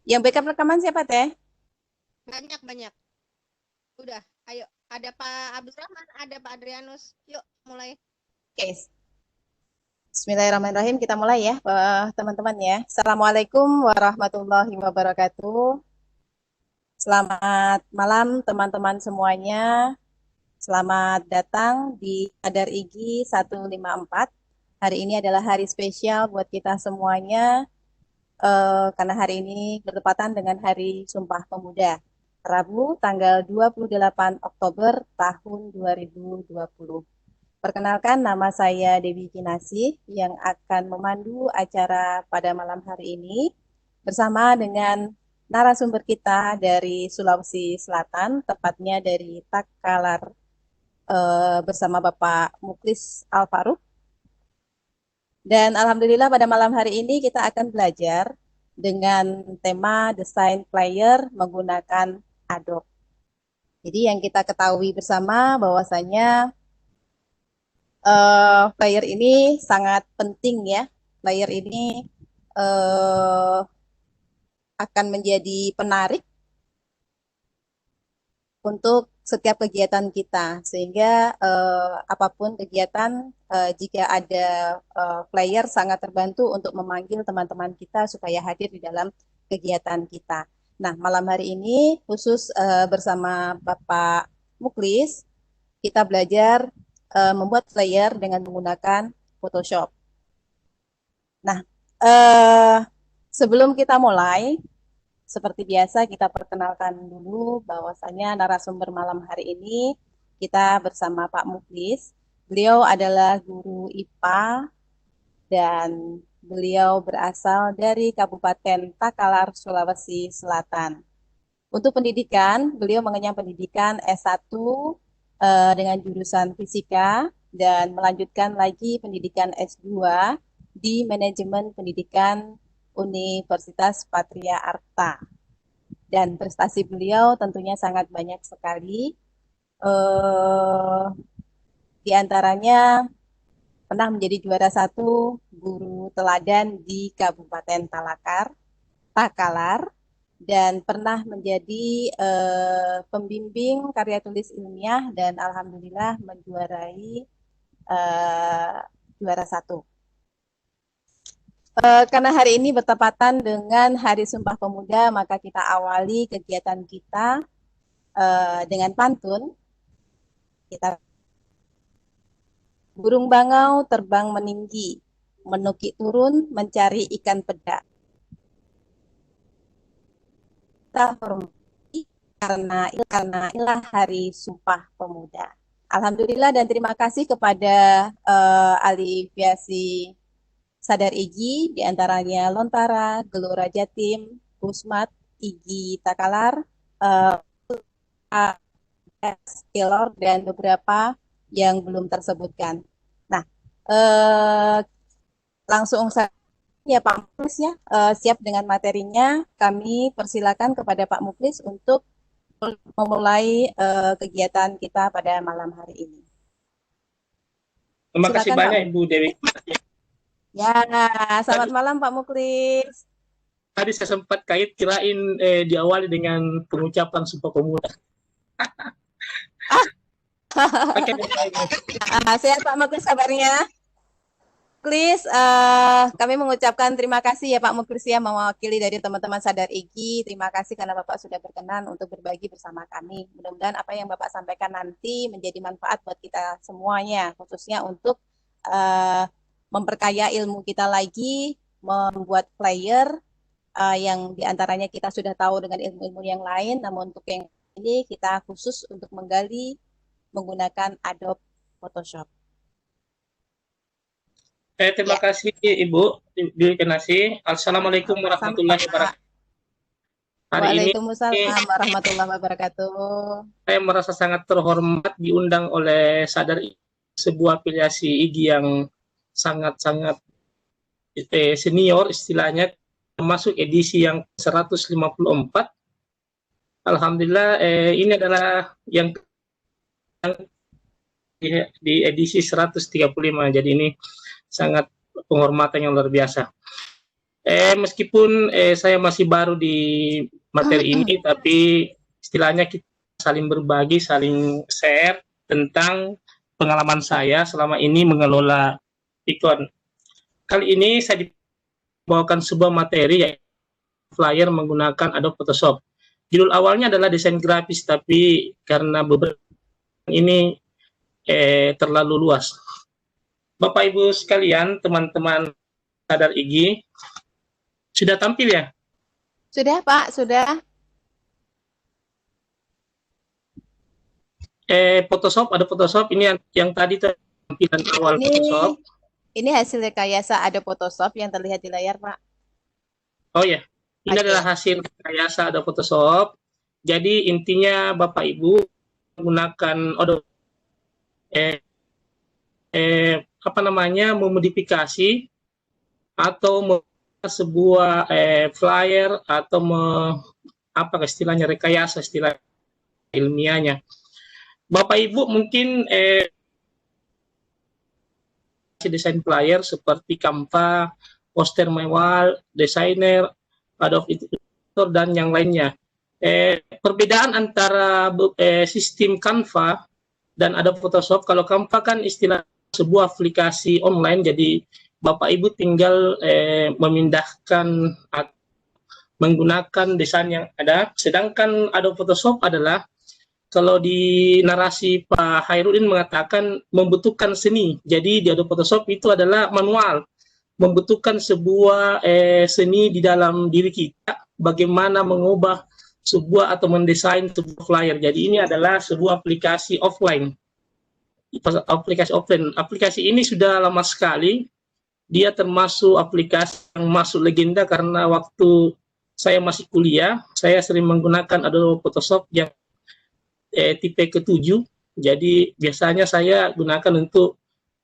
Yang backup rekaman siapa Teh? Banyak banyak. Udah, ayo. Ada Pak Abdurrahman, ada Pak Adrianus. Yuk, mulai. Oke, Bismillahirrahmanirrahim. Kita mulai ya, teman-teman ya. Assalamualaikum warahmatullahi wabarakatuh. Selamat malam teman-teman semuanya. Selamat datang di Adar Igi 154. Hari ini adalah hari spesial buat kita semuanya, karena hari ini bertepatan dengan Hari Sumpah Pemuda. Rabu tanggal 28 Oktober tahun 2020. Perkenalkan, nama saya Dewi Kinasih yang akan memandu acara pada malam hari ini bersama dengan narasumber kita dari Sulawesi Selatan, tepatnya dari Takalar, bersama Bapak Muklis Alfaruk. Dan Alhamdulillah pada malam hari ini kita akan belajar dengan tema desain player menggunakan Adobe. Jadi yang kita ketahui bersama bahwasanya player ini sangat penting ya. Player ini uh, akan menjadi penarik untuk setiap kegiatan kita, sehingga apapun kegiatan, jika ada player sangat terbantu untuk memanggil teman-teman kita supaya hadir di dalam kegiatan kita. Nah, malam hari ini khusus bersama Bapak Muklis, kita belajar membuat player dengan menggunakan Photoshop. Nah, eh, sebelum kita mulai, seperti biasa kita perkenalkan dulu bahwasanya narasumber malam hari ini kita bersama Pak Muklis. Beliau adalah guru IPA dan beliau berasal dari Kabupaten Takalar, Sulawesi Selatan. Untuk pendidikan, beliau mengenyam pendidikan S1 dengan jurusan fisika dan melanjutkan lagi pendidikan S2 di manajemen pendidikan Universitas Patria Arta. Dan prestasi beliau tentunya sangat banyak sekali. Eh, di antaranya pernah menjadi juara satu guru teladan di Kabupaten Takalar, dan pernah menjadi pembimbing karya tulis ilmiah dan alhamdulillah menjuarai eh, juara satu. Karena hari ini bertepatan dengan Hari Sumpah Pemuda, maka kita awali kegiatan kita dengan pantun. Kita burung bangau terbang meninggi, menukik turun mencari ikan peda. Kita hormati karena inilah Hari Sumpah Pemuda. Alhamdulillah dan terima kasih kepada ahli aviasi Sadar Igi, diantaranya Lontara, Gelora Jatim, Pusmat, Igi Takalar, uh, Taylor, dan beberapa yang belum tersebutkan. Nah, eh, langsung saja ya Pak Muklis ya, siap dengan materinya. Kami persilakan kepada Pak Muklis untuk memulai kegiatan kita pada malam hari ini. Terima kasih Silakan Pak banyak Muklis. Ibu Dewi. Ya, Tadi, selamat malam Pak Muklis. tadi saya sempat kirain diawali dengan pengucapan Sumpah Pemuda. Oke, Sehat Pak Muklis kabarnya? Muklis, kami mengucapkan terima kasih ya Pak Muklis ya, mewakili dari teman-teman Sadar Igi. Terima kasih karena Bapak sudah berkenan untuk berbagi bersama kami. Mudah-mudahan apa yang Bapak sampaikan nanti menjadi manfaat buat kita semuanya, khususnya untuk memperkaya ilmu kita lagi, membuat player yang diantaranya kita sudah tahu dengan ilmu-ilmu yang lain, namun untuk yang ini kita khusus untuk menggali menggunakan Adobe Photoshop. terima Ya, kasih Ibu Dewi Kenasi. Assalamualaikum sama-sama warahmatullahi Pak. wabarakatuh. Hari ini Waalaikumsalam warahmatullahi wabarakatuh. saya merasa sangat terhormat diundang oleh Sadar Igi, sebuah afiliasi IGI yang sangat-sangat senior istilahnya, termasuk edisi yang 154. Alhamdulillah ini adalah yang di edisi 135. Jadi ini sangat penghormatan yang luar biasa. Meskipun saya masih baru di materi ini, tapi istilahnya kita saling berbagi, saling share tentang pengalaman saya selama ini mengelola ikon. Kali ini saya dibawakan sebuah materi yaitu flyer menggunakan Adobe Photoshop. Judul awalnya adalah desain grafis, tapi karena beberapa ini terlalu luas. Bapak Ibu sekalian, teman-teman Sadar IG, sudah tampil ya? Sudah, Pak, sudah. Photoshop, ada Photoshop ini yang tadi tampilan awal Photoshop. Ini hasil rekayasa ada Photoshop yang terlihat di layar, Pak. Oh ya, ini adalah hasil rekayasa ada Photoshop. Jadi intinya Bapak Ibu menggunakan memodifikasi atau sebuah flyer atau istilahnya rekayasa, istilah ilmiahnya. Bapak Ibu mungkin desain flyer seperti Canva, Poster My Wall, Designer, Adobe Illustrator dan yang lainnya. Perbedaan antara sistem Canva dan Adobe Photoshop, kalau Canva kan istilah sebuah aplikasi online, jadi Bapak Ibu tinggal memindahkan atau menggunakan desain yang ada. Sedangkan Adobe Photoshop adalah, kalau di narasi Pak Hairudin mengatakan membutuhkan seni. Jadi di Adobe Photoshop itu adalah manual, membutuhkan sebuah seni di dalam diri kita, bagaimana mengubah sebuah atau mendesain sebuah flyer. Jadi ini adalah sebuah aplikasi offline. Aplikasi offline. Aplikasi ini sudah lama sekali. Dia termasuk aplikasi yang masuk legenda karena waktu saya masih kuliah, saya sering menggunakan Adobe Photoshop yang tipe ke-7. Jadi biasanya saya gunakan untuk,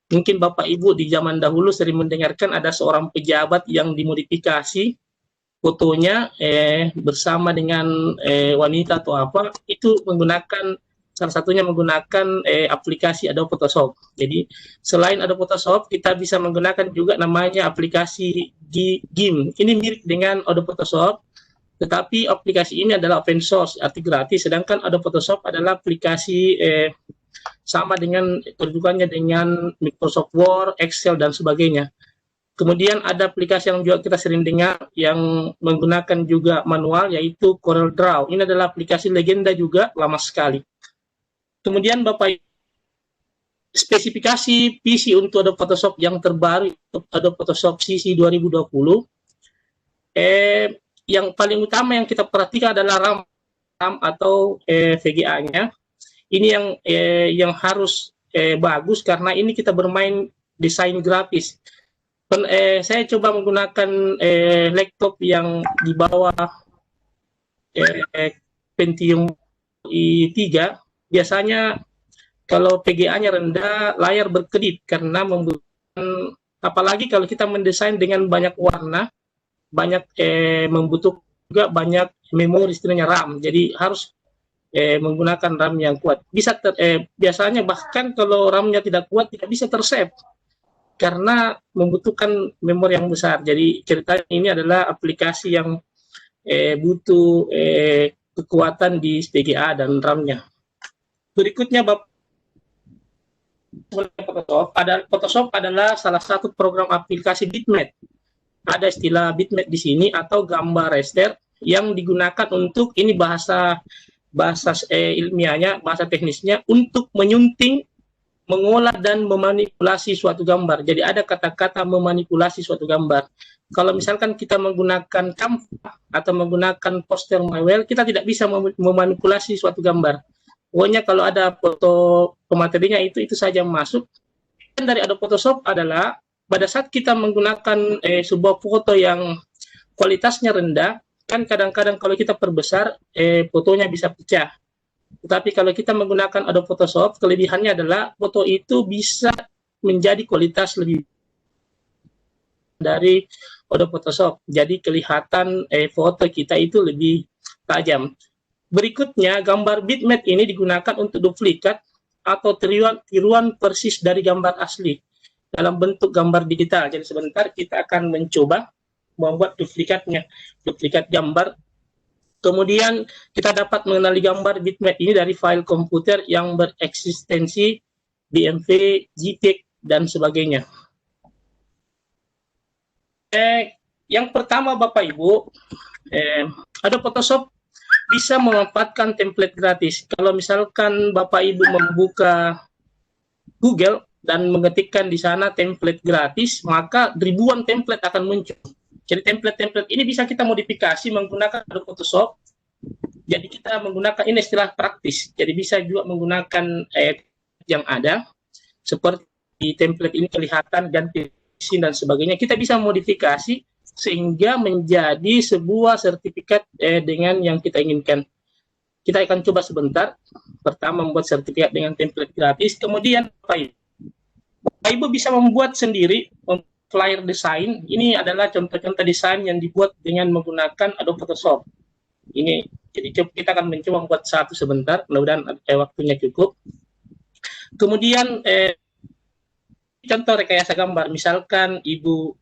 mungkin Bapak Ibu di zaman dahulu sering mendengarkan ada seorang pejabat yang dimodifikasi fotonya bersama dengan wanita atau apa, itu menggunakan, salah satunya menggunakan aplikasi Adobe Photoshop. Jadi selain Adobe Photoshop, kita bisa menggunakan juga namanya aplikasi GIMP. Ini mirip dengan Adobe Photoshop, tetapi aplikasi ini adalah open source, arti gratis. Sedangkan Adobe Photoshop adalah aplikasi sama dengan kedudukannya dengan Microsoft Word, Excel, dan sebagainya. Kemudian ada aplikasi yang juga kita sering dengar yang menggunakan juga manual, yaitu Corel Draw. Ini adalah aplikasi legenda juga, lama sekali. Kemudian Bapak, spesifikasi PC untuk Adobe Photoshop yang terbaru, Adobe Photoshop CC 2020, yang paling utama yang kita perhatikan adalah RAM atau VGA-nya. Ini yang harus bagus, karena ini kita bermain desain grafis. Saya coba menggunakan laptop yang di bawah Pentium i3. Biasanya kalau VGA-nya rendah, layar berkedip karena membutuhkan, apalagi kalau kita mendesain dengan banyak warna, banyak membutuhkan juga banyak memori, istilahnya RAM. Jadi harus menggunakan RAM yang kuat. Biasanya bahkan kalau RAM-nya tidak kuat, tidak bisa tersave karena membutuhkan memori yang besar. Jadi ceritanya ini adalah aplikasi yang butuh kekuatan di VGA dan RAM-nya. Berikutnya Photoshop adalah salah satu program aplikasi bitmap. Ada istilah bitmap di sini atau gambar raster yang digunakan untuk, ini bahasa ilmiahnya, bahasa teknisnya, untuk menyunting, mengolah dan memanipulasi suatu gambar. Jadi ada kata-kata memanipulasi suatu gambar. Kalau misalkan kita menggunakan Canva atau menggunakan Poster My Wall, kita tidak bisa memanipulasi suatu gambar. Pokoknya kalau ada foto pematerinya itu saja masuk. Dan dari Adobe Photoshop adalah pada saat kita menggunakan sebuah foto yang kualitasnya rendah, kan kadang-kadang kalau kita perbesar fotonya bisa pecah. Tetapi kalau kita menggunakan Adobe Photoshop, kelebihannya adalah foto itu bisa menjadi kualitas lebih dari Adobe Photoshop. Jadi kelihatan foto kita itu lebih tajam. Berikutnya, gambar bitmap ini digunakan untuk duplikat atau tiruan persis dari gambar asli dalam bentuk gambar digital. Jadi sebentar kita akan mencoba membuat duplikat gambar. Kemudian kita dapat mengenali gambar bitmap ini dari file komputer yang bereksistensi BMV, JPEG, dan sebagainya. Yang pertama Bapak Ibu, Adobe Photoshop bisa memanfaatkan template gratis. Kalau misalkan Bapak Ibu membuka Google dan mengetikkan di sana template gratis, maka ribuan template akan muncul. Jadi template-template ini bisa kita modifikasi menggunakan Adobe Photoshop. Jadi kita menggunakan, ini istilah praktis. Jadi bisa juga menggunakan yang ada, seperti template ini kelihatan, ganti dan sebagainya. Kita bisa modifikasi sehingga menjadi sebuah sertifikat dengan yang kita inginkan. Kita akan coba sebentar. Pertama membuat sertifikat dengan template gratis, kemudian Bapak Ibu bisa membuat sendiri flyer design. Ini adalah contoh-contoh desain yang dibuat dengan menggunakan Adobe Photoshop. Ini, jadi kita akan mencoba membuat satu sebentar, mudah-mudahan waktunya cukup. Kemudian contoh rekayasa gambar, misalkan Ibu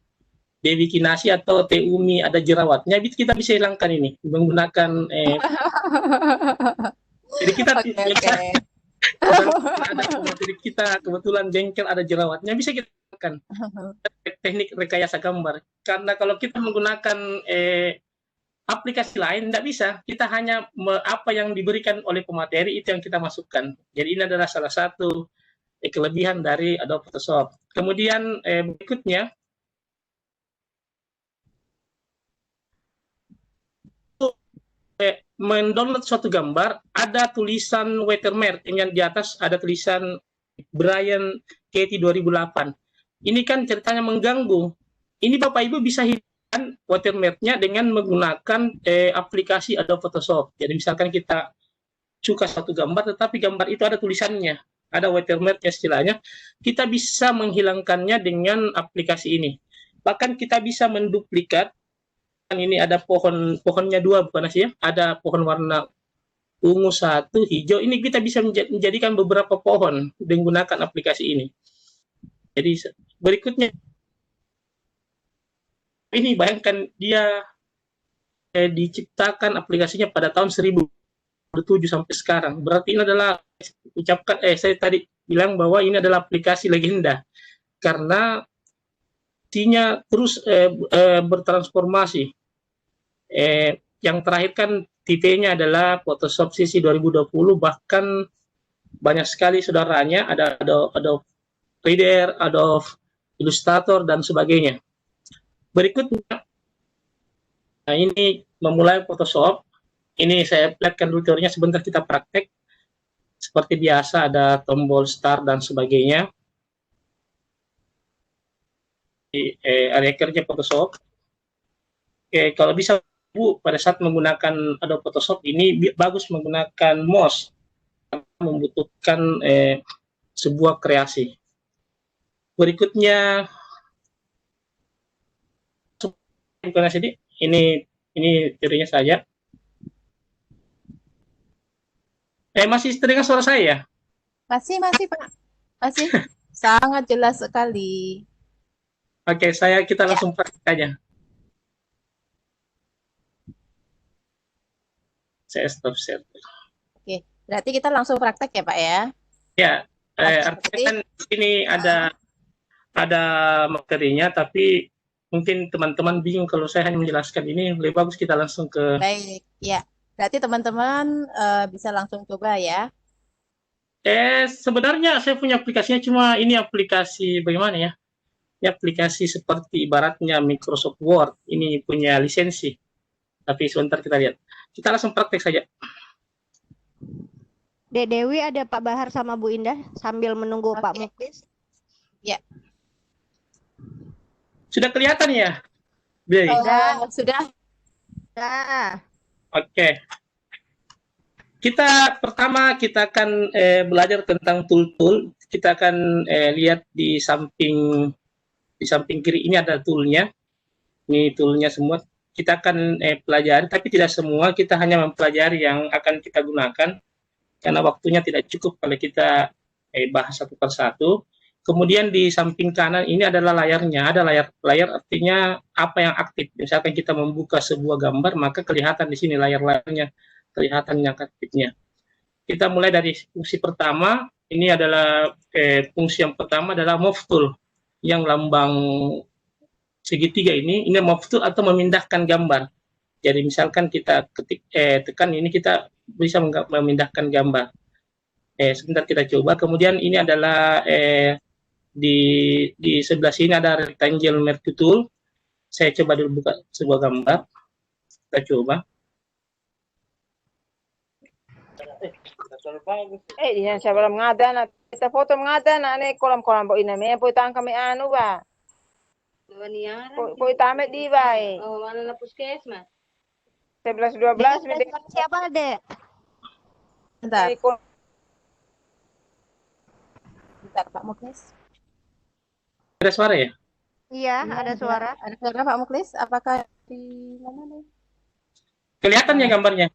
Dewi Kinasi atau Teumi ada jerawatnya, kita bisa hilangkan ini menggunakan jadi kita Okay. ada materi kita kebetulan jengkel ada jerawatnya, bisa kita hilangkan teknik rekayasa gambar. Karena kalau kita menggunakan aplikasi lain tidak bisa, kita hanya apa yang diberikan oleh pemateri itu yang kita masukkan. Jadi ini adalah salah satu kelebihan dari Adobe Photoshop. Kemudian berikutnya, mendownload suatu gambar, ada tulisan watermark, yang di atas ada tulisan Brian Katie 2008. Ini kan ceritanya mengganggu. Ini Bapak Ibu bisa hilangkan watermark-nya dengan menggunakan aplikasi Adobe Photoshop. Jadi misalkan kita suka satu gambar, tetapi gambar itu ada tulisannya, ada watermark-nya istilahnya, kita bisa menghilangkannya dengan aplikasi ini. Bahkan kita bisa menduplikat. Ini ada pohonnya dua, bukan sih ya? Ada pohon warna ungu satu, hijau. Ini kita bisa menjadikan beberapa pohon menggunakan aplikasi ini. Jadi berikutnya, ini bayangkan dia diciptakan aplikasinya pada tahun 1007 sampai sekarang. Berarti ini adalah saya tadi bilang bahwa ini adalah aplikasi legenda karena isinya terus bertransformasi. Yang terakhir kan tipenya adalah Photoshop CC 2020, bahkan banyak sekali saudaranya, ada Adobe Reader, Adobe Illustrator, dan sebagainya. Berikutnya, nah ini memulai Photoshop. Ini saya lihatkan dulu teorinya, sebentar kita praktek. Seperti biasa ada tombol start dan sebagainya. Di area kerja Photoshop. Kalau bisa Bu, pada saat menggunakan Adobe Photoshop ini bagus menggunakan mouse, membutuhkan sebuah kreasi. Berikutnya, bukan ini teorinya saja. Masih terdengar suara saya? Masih Pak, masih sangat jelas sekali. Oke, kita langsung praktik aja. Saya stop share. Oke, berarti kita langsung praktek ya Pak ya? Ya, artinya kan ini ada materinya, tapi mungkin teman-teman bingung kalau saya hanya menjelaskan ini, lebih bagus kita langsung ke... Baik, ya. Berarti teman-teman bisa langsung coba ya. Sebenarnya saya punya aplikasinya, cuma ini aplikasi bagaimana ya? Ini aplikasi seperti ibaratnya Microsoft Word, ini punya lisensi. Tapi sebentar kita lihat. Kita langsung praktek saja. Dek Dewi, ada Pak Bahar sama Bu Indah sambil menunggu Pak Muklis. Ya. Sudah kelihatan ya? Sudah. Oke. Pertama kita akan belajar tentang tool-tool. Kita akan lihat di samping kiri ini ada toolnya. Ini toolnya semua. Kita akan pelajari, tapi tidak semua. Kita hanya mempelajari yang akan kita gunakan. Karena waktunya tidak cukup kalau kita bahas satu persatu. Kemudian di samping kanan ini adalah layarnya. Ada layar artinya apa yang aktif. Misalkan kita membuka sebuah gambar, maka kelihatan di sini layarnya, kelihatan yang aktifnya. Kita mulai dari fungsi pertama. Ini adalah fungsi yang pertama adalah move tool yang lambang segitiga ini move tool atau memindahkan gambar. Jadi misalkan kita tekan ini, kita bisa memindahkan gambar. Sebentar kita coba. Kemudian ini adalah di sebelah sini ada rectangle merge tool. Saya coba dulu buka sebuah gambar. Kita coba. Diyan siya walang ngada na. Kita foto ngada na ane kolam-kolam po iname. Po itang kami ano ba? Po itame di ba eh. Oh, mana na puskesmas? 11-12. Siapa deh? Bentar, bentar Pak Muklis. Ada suara ya? Iya, ada suara. Ada suara Pak Muklis? Apakah di mana nih? Kelihatan ya gambarnya?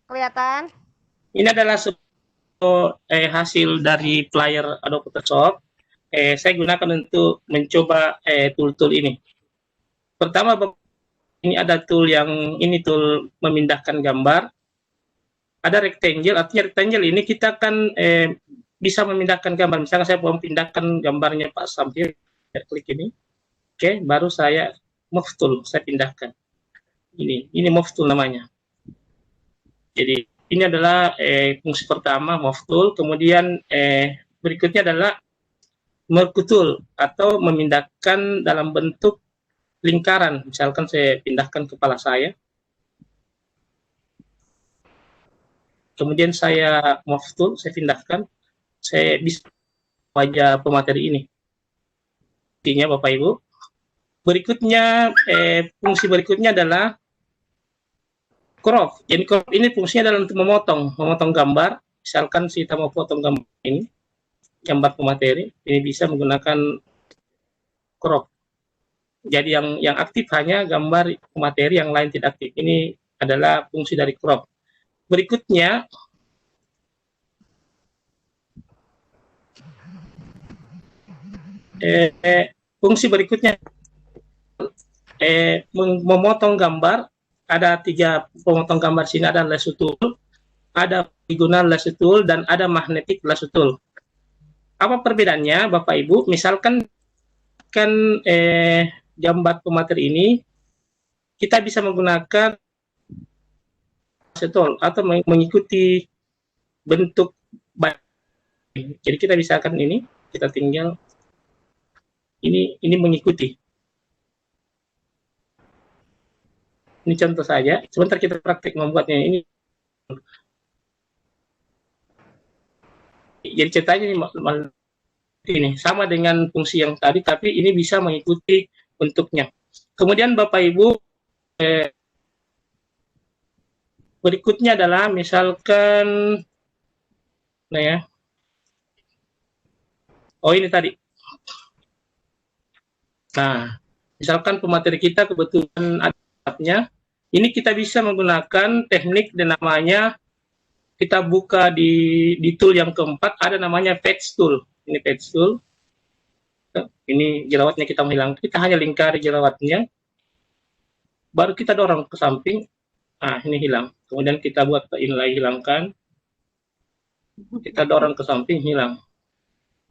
Kelihatan? Ini adalah hasil dari player Adobe Photoshop. Saya gunakan untuk mencoba tool-tool ini. Pertama, ini ada tool ini tool memindahkan gambar. Ada rectangle, artinya rectangle ini kita akan bisa memindahkan gambar. Misalnya saya mau memindahkan gambarnya Pak Sambil, saya klik ini. Oke, baru saya move tool, saya pindahkan. Ini move tool namanya. Jadi ini adalah fungsi pertama, move tool. Kemudian berikutnya adalah merge tool atau memindahkan dalam bentuk lingkaran. Misalkan saya pindahkan kepala saya. Kemudian saya move tool, saya pindahkan. Saya bisa wajah pemateri ini. Intinya Bapak Ibu. Berikutnya, fungsi berikutnya adalah crop. Jadi crop ini fungsinya adalah untuk memotong gambar. Misalkan kita mau potong gambar ini, gambar pemateri, ini bisa menggunakan crop. Jadi yang aktif hanya gambar pemateri, yang lain tidak aktif. Ini adalah fungsi dari crop. Berikutnya, fungsi berikutnya memotong gambar. Ada 3 pemotong gambar sini, ada lasso tool, ada polygonal lasso tool, dan ada magnetic lasso tool. Apa perbedaannya Bapak Ibu? Misalkan kan gambar pemateri ini kita bisa menggunakan lasso tool atau mengikuti bentuk. Jadi kita bisa kan ini, kita tinggal ini mengikuti. Ini contoh saja. Sebentar kita praktik membuatnya ini. Jadi ceritanya ini sama dengan fungsi yang tadi, tapi ini bisa mengikuti bentuknya. Kemudian Bapak Ibu, berikutnya adalah misalkan, nah ya, ini tadi. Nah, misalkan pemateri kita kebetulan ada. Ini kita bisa menggunakan teknik dan namanya, kita buka di tool yang keempat, ada namanya patch tool. Ini patch tool. Ini jerawatnya kita menghilangkan. Kita hanya lingkari jerawatnya. Baru kita dorong ke samping. Nah, ini hilang. Kemudian kita buat inlay, hilangkan. Kita dorong ke samping, hilang.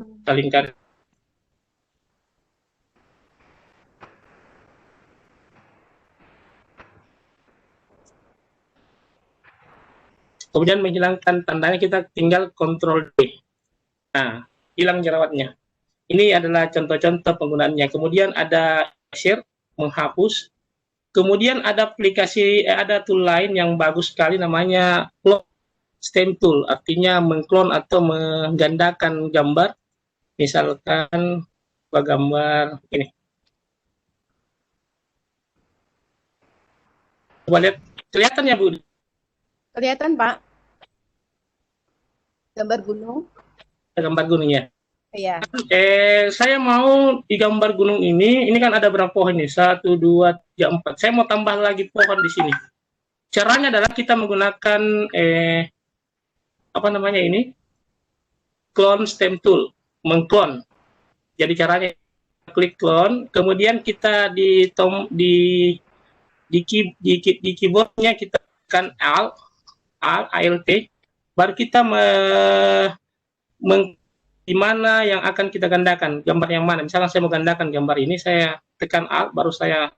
Kita lingkari. Kemudian menghilangkan tandanya, kita tinggal Ctrl D. Nah, hilang jerawatnya. Ini adalah contoh-contoh penggunaannya. Kemudian ada share, menghapus. Kemudian ada aplikasi, ada tool lain yang bagus sekali namanya clone stem tool. Artinya mengklon atau menggandakan gambar. Misalkan gambar ini. Coba lihat, kelihatan ya Bu? Kelihatan Pak? Gambar gunung. Gambar gunungnya. Iya. Saya mau di gambar gunung ini kan ada berapa pohon nih? 1, 2, 3, 4. Saya mau tambah lagi pohon di sini. Caranya adalah kita menggunakan apa namanya ini? Clone stem tool, mengklon. Jadi caranya klik clone, kemudian kita di keyboardnya kita tekan Alt, baru kita di mana yang akan kita gandakan, gambar yang mana. Misalnya saya mau gandakan gambar ini, saya tekan Alt, baru saya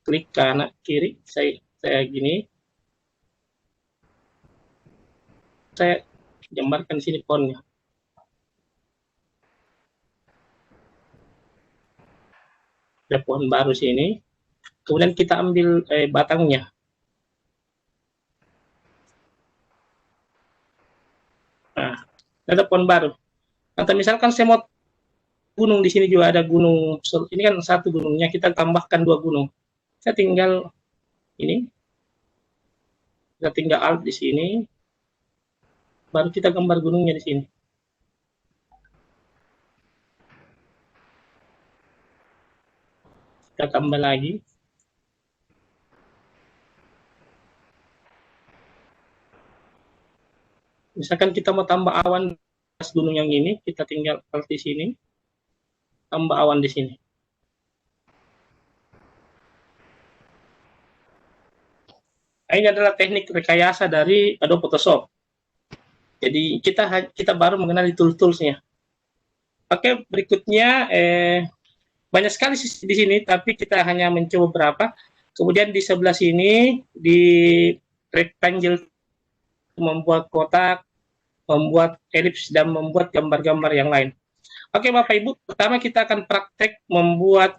klik kanan kiri, saya gini, saya gambarkan di sini fontnya. Ada pohon baru sini, kemudian kita ambil batangnya. Nah, ada pohon baru. Atau misalkan saya mau gunung, di sini juga ada gunung. Ini kan satu gunungnya, kita tambahkan 2 gunung. Saya tinggal ini, kita tinggal Alt di sini, baru kita gambar gunungnya di sini. Kita tambah lagi. Misalkan kita mau tambah awan gunung yang ini, kita tinggal Alt di sini, tambah awan di sini. Ini adalah teknik rekayasa dari Adobe Photoshop. Jadi kita baru mengenali tools-toolsnya. Oke, berikutnya banyak sekali di sini, tapi kita hanya mencoba beberapa. Kemudian di sebelah sini di rectangle membuat kotak, membuat elips, dan membuat gambar-gambar yang lain. Oke, Bapak Ibu, pertama kita akan praktek membuat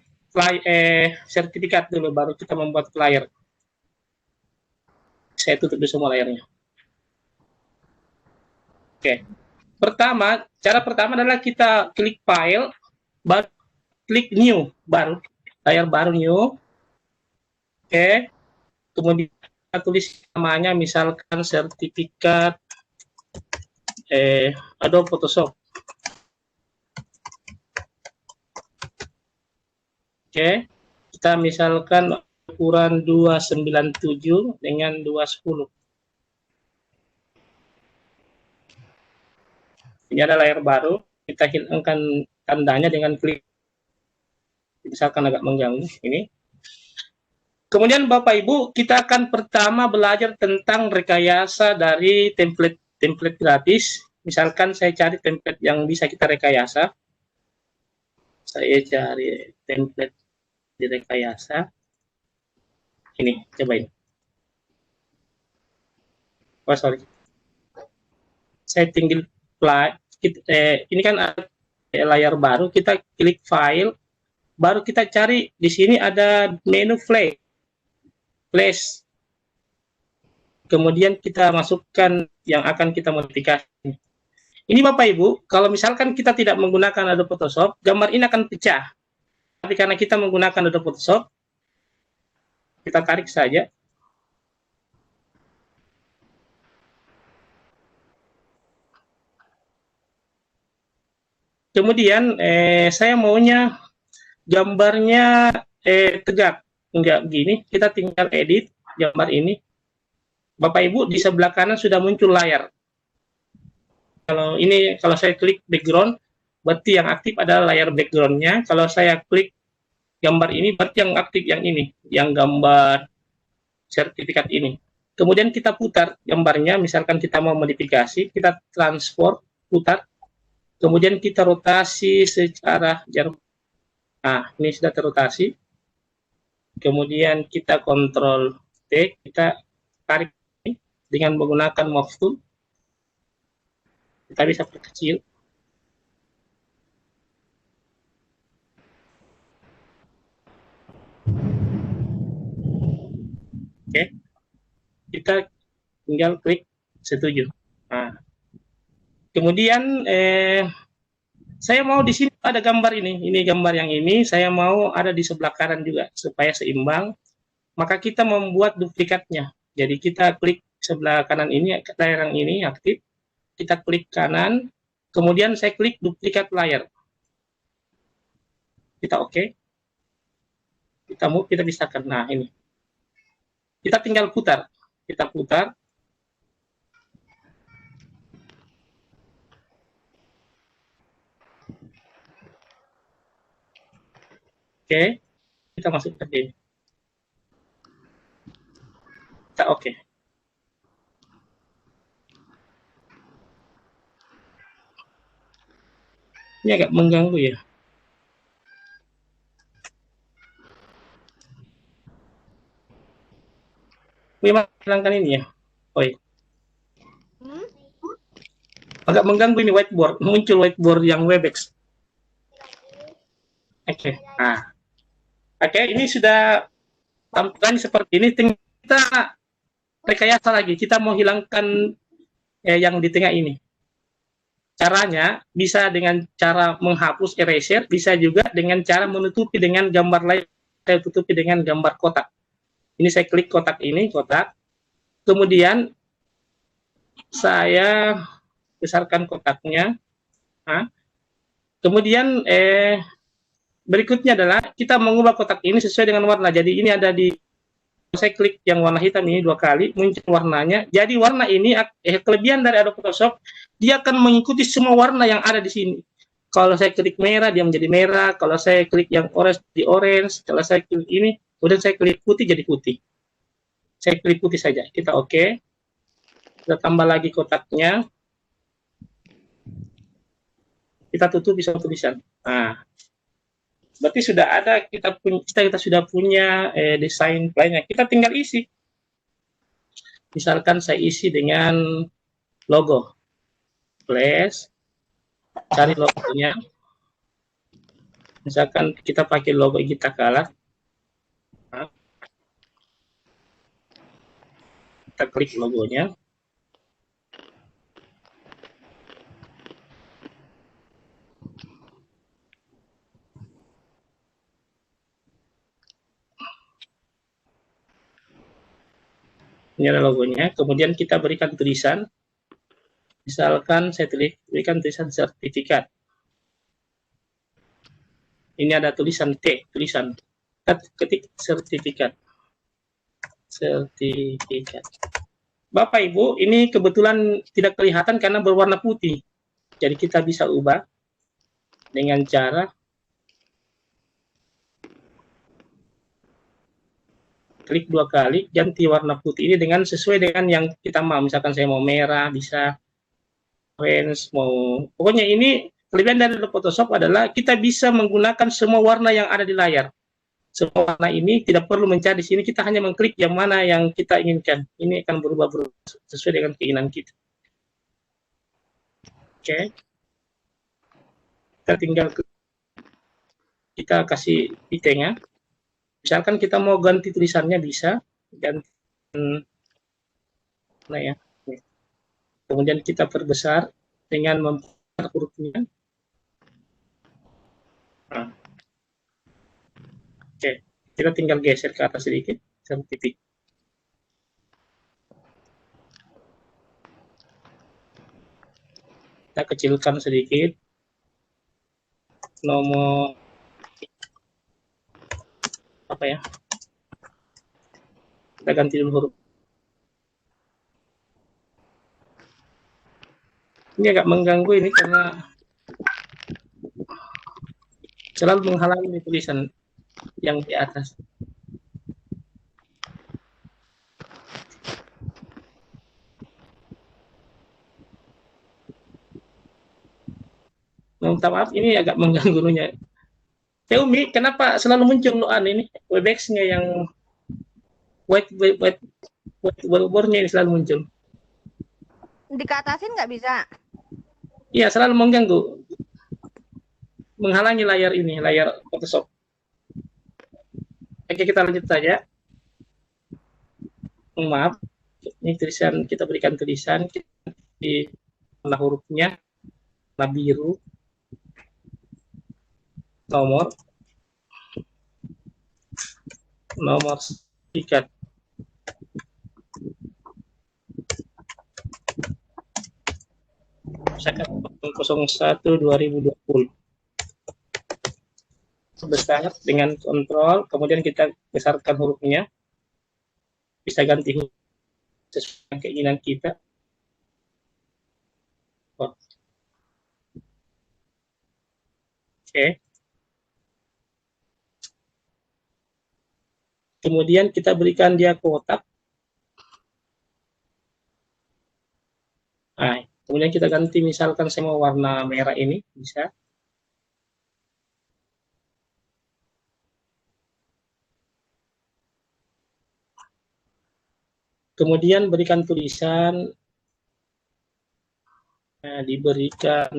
sertifikat dulu, baru kita membuat flyer. Saya tutup dulu semua layarnya. Oke. Cara pertama adalah kita klik file, baru klik new, baru layar baru new. Oke. Kemudian kita tulis namanya, misalkan sertifikat Adobe Photoshop. Oke. Kita misalkan ukuran 297 dengan 210. Ini ada layar baru, kita hilangkan tandanya dengan klik, misalkan agak mengganggu ini. Kemudian Bapak Ibu, kita akan pertama belajar tentang rekayasa dari template gratis. Misalkan saya cari template yang bisa kita rekayasa. Saya cari template di rekayasa. Ini, cobain. Oh, sorry. Saya tinggal ini kan ada layar baru, kita klik file, baru kita cari di sini ada menu flash. Kemudian kita masukkan yang akan kita modifikasi. Ini Bapak Ibu, kalau misalkan kita tidak menggunakan Adobe Photoshop, gambar ini akan pecah. Tapi karena kita menggunakan Adobe Photoshop, kita tarik saja. Kemudian saya maunya gambarnya tegak, enggak gini. Kita tinggal edit gambar ini. Bapak Ibu, di sebelah kanan sudah muncul layar. Kalau saya klik background, berarti yang aktif adalah layar backgroundnya. Kalau saya klik gambar ini, berarti yang aktif yang ini, yang gambar sertifikat ini. Kemudian kita putar gambarnya, misalkan kita mau modifikasi, kita transport, putar. Kemudian kita rotasi secara jarum. Nah, ini sudah terrotasi. Kemudian kita kontrol T, kita tarik ini dengan menggunakan mouse tool. Kita bisa perkecil. Oke. Kita tinggal klik setuju. Nah, kemudian saya mau di sini ada gambar ini gambar yang ini, saya mau ada di sebelah kanan juga supaya seimbang. Maka kita membuat duplikatnya. Jadi kita klik sebelah kanan ini, layar yang ini aktif, kita klik kanan, kemudian saya klik duplikat layar. Kita oke. Kita bisa kena ini. Kita tinggal putar. Kita putar. Oke, kita masuk ke sini. Kita oke. Ini agak mengganggu ya. Memang hilangkan ini ya. Oh iya. Agak mengganggu ini whiteboard. Muncul whiteboard yang Webex. Oke. Nah. Oke, ini sudah tampilan seperti ini. Kita rekayasa lagi. Kita mau hilangkan yang di tengah ini. Caranya bisa dengan cara menghapus eraser, bisa juga dengan cara menutupi dengan gambar lain. Saya tutupi dengan gambar kotak. Ini saya klik kotak ini, kotak. Kemudian saya besarkan kotaknya. Nah, kemudian berikutnya adalah kita mengubah kotak ini sesuai dengan warna. Jadi ini ada di, saya klik yang warna hitam ini 2 kali, muncul warnanya. Jadi warna ini kelebihan dari Adobe Photoshop, dia akan mengikuti semua warna yang ada di sini. Kalau saya klik merah, dia menjadi merah. Kalau saya klik yang orange, di orange. Kalau saya klik ini, kemudian saya klik putih, jadi putih. Saya klik putih saja. Kita oke. Kita tambah lagi kotaknya. Kita tutup bisa tulisan. Nah, berarti sudah ada, kita sudah punya desain lainnya. Kita tinggal isi. Misalkan saya isi dengan logo. Flash. Cari logonya. Misalkan kita pakai logo kita kalah. Nah, kita klik logonya. Ini ada logonya. Kemudian kita berikan tulisan. Misalkan saya berikan tulisan sertifikat. Ini ada tulisan T, tulisan. Ketik sertifikat. Sertifikat. Bapak Ibu, ini kebetulan tidak kelihatan karena berwarna putih. Jadi kita bisa ubah dengan cara klik 2 kali, ganti warna putih ini dengan sesuai dengan yang kita mau. Misalkan saya mau merah, bisa orange, mau, pokoknya ini kelebihan dari Photoshop adalah kita bisa menggunakan semua warna yang ada di layar. Semua warna ini tidak perlu mencari di sini, kita hanya mengklik yang mana yang kita inginkan. Ini akan berubah sesuai dengan keinginan kita. Oke. Kita tinggal kita kasih di tengah. Misalkan kita mau ganti tulisannya bisa ganti. Nah ya. Kemudian kita perbesar dengan memperbesar hurufnya. Nah. Oke, kita tinggal geser ke atas sedikit, sampai titik. Kita kecilkan sedikit. Nomor apa ya? Kita ganti dulu huruf. Ini agak mengganggu ini karena selalu menghalangi tulisan yang di atas. Minta maaf, ini agak mengganggunya. Xiaomi, kenapa selalu muncul ini Webex-nya yang whiteboard-nya ini selalu muncul? Dikatasin nggak bisa? Iya, selalu mengganggu. Menghalangi layar ini, layar Photoshop. Oke, kita lanjut saja. Maaf, ini tulisan, kita berikan tulisan di warna hurufnya, warna biru, nomor sertifikat. Misalkan 01/2020. Sebesar dengan kontrol, kemudian kita besarkan hurufnya. Bisa ganti huruf sesuai dengan keinginan kita. Oke. Kemudian kita berikan dia kotak. Nah, kemudian kita ganti misalkan saya mau warna merah ini, bisa. Kemudian berikan tulisan, diberikan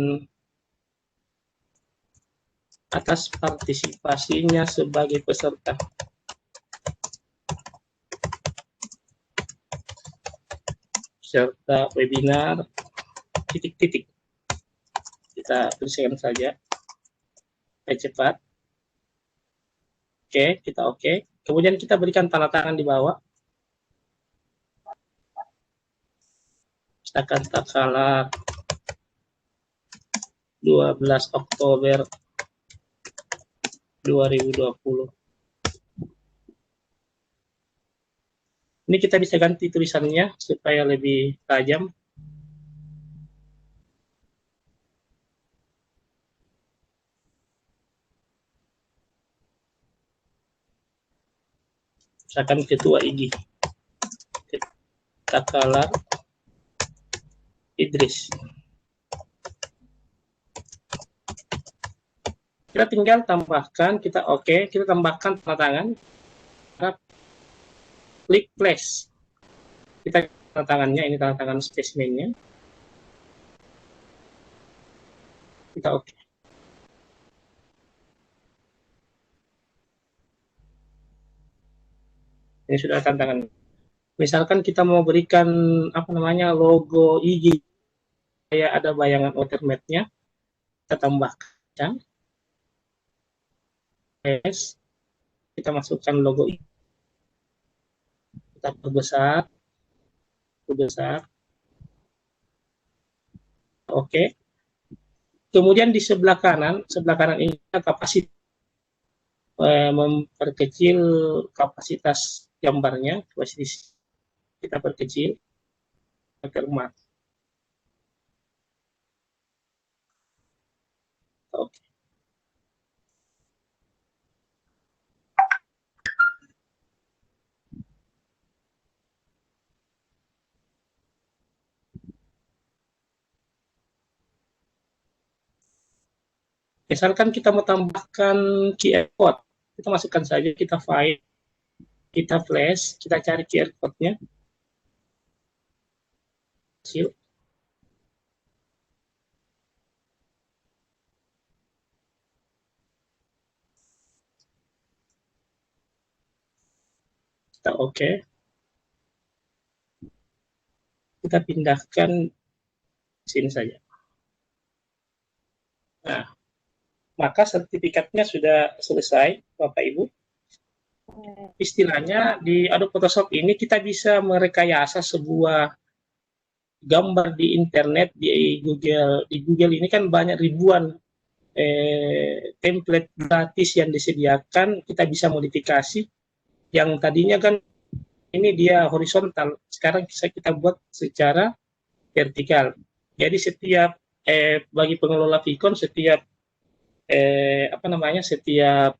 atas partisipasinya sebagai peserta. Peserta webinar, titik-titik. Kita tuliskan saja. Cepat. Oke, kita oke. Kemudian kita berikan tanda tangan di bawah. Misalkan tanggal 12 Oktober 2020. Ini kita bisa ganti tulisannya supaya lebih tajam. Misalkan Ketua IG. Takala Idris. Kita tinggal tambahkan, kita oke, kita tambahkan tanda tangan. Klik place. Kita tanda tangannya, ini tanda tangan spesimennya. Kita oke. Ini sudah tanda tangan. Misalkan kita mau berikan apa namanya logo IG, kayak ada bayangan watermark-nya, kita tambahkan. Yes. Kita masukkan logo IG. Kita perbesar. Oke. Kemudian di sebelah kanan ini kapasitas, memperkecil kapasitas gambarnya, kita perkecil watermark. Oke. Misalkan kita mau tambahkan QR code, kita masukkan saja, kita file, kita flash, kita cari QR code-nya. Kita oke. Kita pindahkan sini saja. Nah, maka sertifikatnya sudah selesai, Bapak Ibu. Istilahnya di Adobe Photoshop ini kita bisa merekayasa sebuah gambar di internet, di Google. Di Google ini kan banyak ribuan template gratis yang disediakan, kita bisa modifikasi. Yang tadinya kan ini dia horizontal, sekarang kita buat secara vertikal. Jadi setiap bagi pengelola Vicon, setiap setiap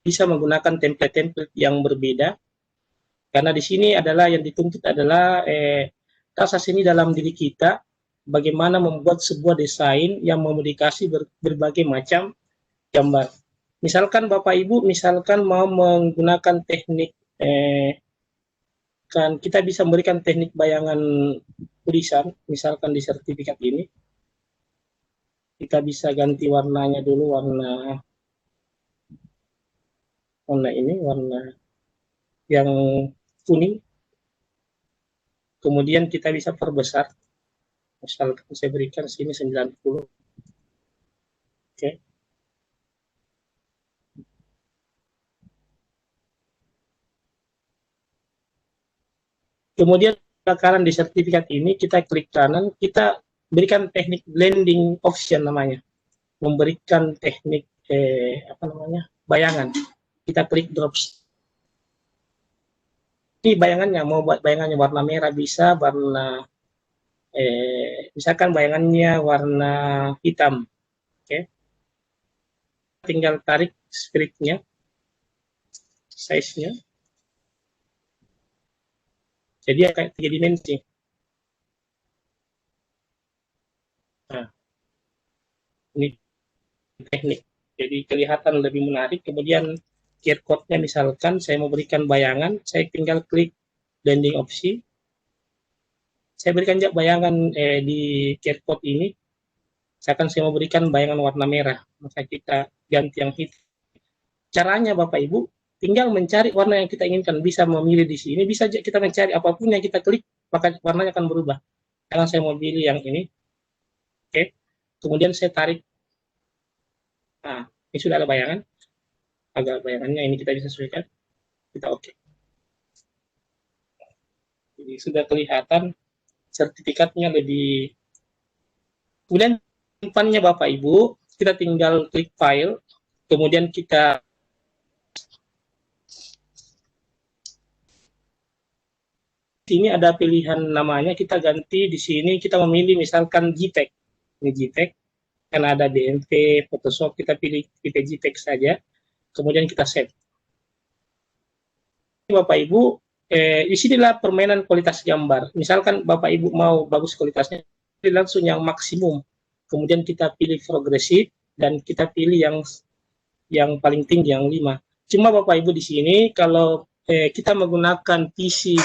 bisa menggunakan template-template yang berbeda, karena di sini adalah yang dituntut adalah rasa seni dalam diri kita, bagaimana membuat sebuah desain yang memodifikasi berbagai macam gambar. Misalkan Bapak Ibu mau menggunakan teknik kan kita bisa memberikan teknik bayangan tulisan, misalkan di sertifikat ini kita bisa ganti warnanya dulu, warna yang kuning. Kemudian kita bisa perbesar. Misalkan saya berikan sini 90. Oke. Kemudian bakalan di sertifikat ini kita klik kanan, kita berikan teknik blending option namanya. Memberikan teknik bayangan. Kita klik drops. Ini bayangannya, mau buat bayangannya warna merah bisa, warna misalkan bayangannya warna hitam. Oke. Tinggal tarik scriptnya. size-nya. Jadi kayak 3 dimensi. Nah, ini teknik. Jadi kelihatan lebih menarik. Kemudian QR code-nya misalkan saya mau berikan bayangan, saya tinggal klik blending opsi. Saya berikan bayangan di QR code ini. Misalkan saya mau berikan bayangan warna merah, maka kita ganti yang hitam. Caranya Bapak Ibu, tinggal mencari warna yang kita inginkan. Bisa memilih di sini, bisa kita mencari apapun yang kita klik, maka warnanya akan berubah. Sekarang saya mau pilih yang ini. Oke. Kemudian saya tarik. Nah, ini sudah ada bayangan. Agak bayangannya ini kita bisa sesuaikan. Kita oke. Jadi sudah kelihatan sertifikatnya lebih. Kemudian simpannya Bapak Ibu, kita tinggal klik file, kemudian kita ini ada pilihan namanya, kita ganti di sini, kita memilih misalkan JPEG. Ini JPEG, karena ada BMP, Photoshop, kita pilih JPEG saja, kemudian kita save. Bapak Ibu, di sinilah permainan kualitas gambar. Misalkan Bapak Ibu mau bagus kualitasnya, langsung yang maksimum. Kemudian kita pilih progresif dan kita pilih yang paling tinggi, yang 5. Cuma Bapak Ibu di sini kalau kita menggunakan PC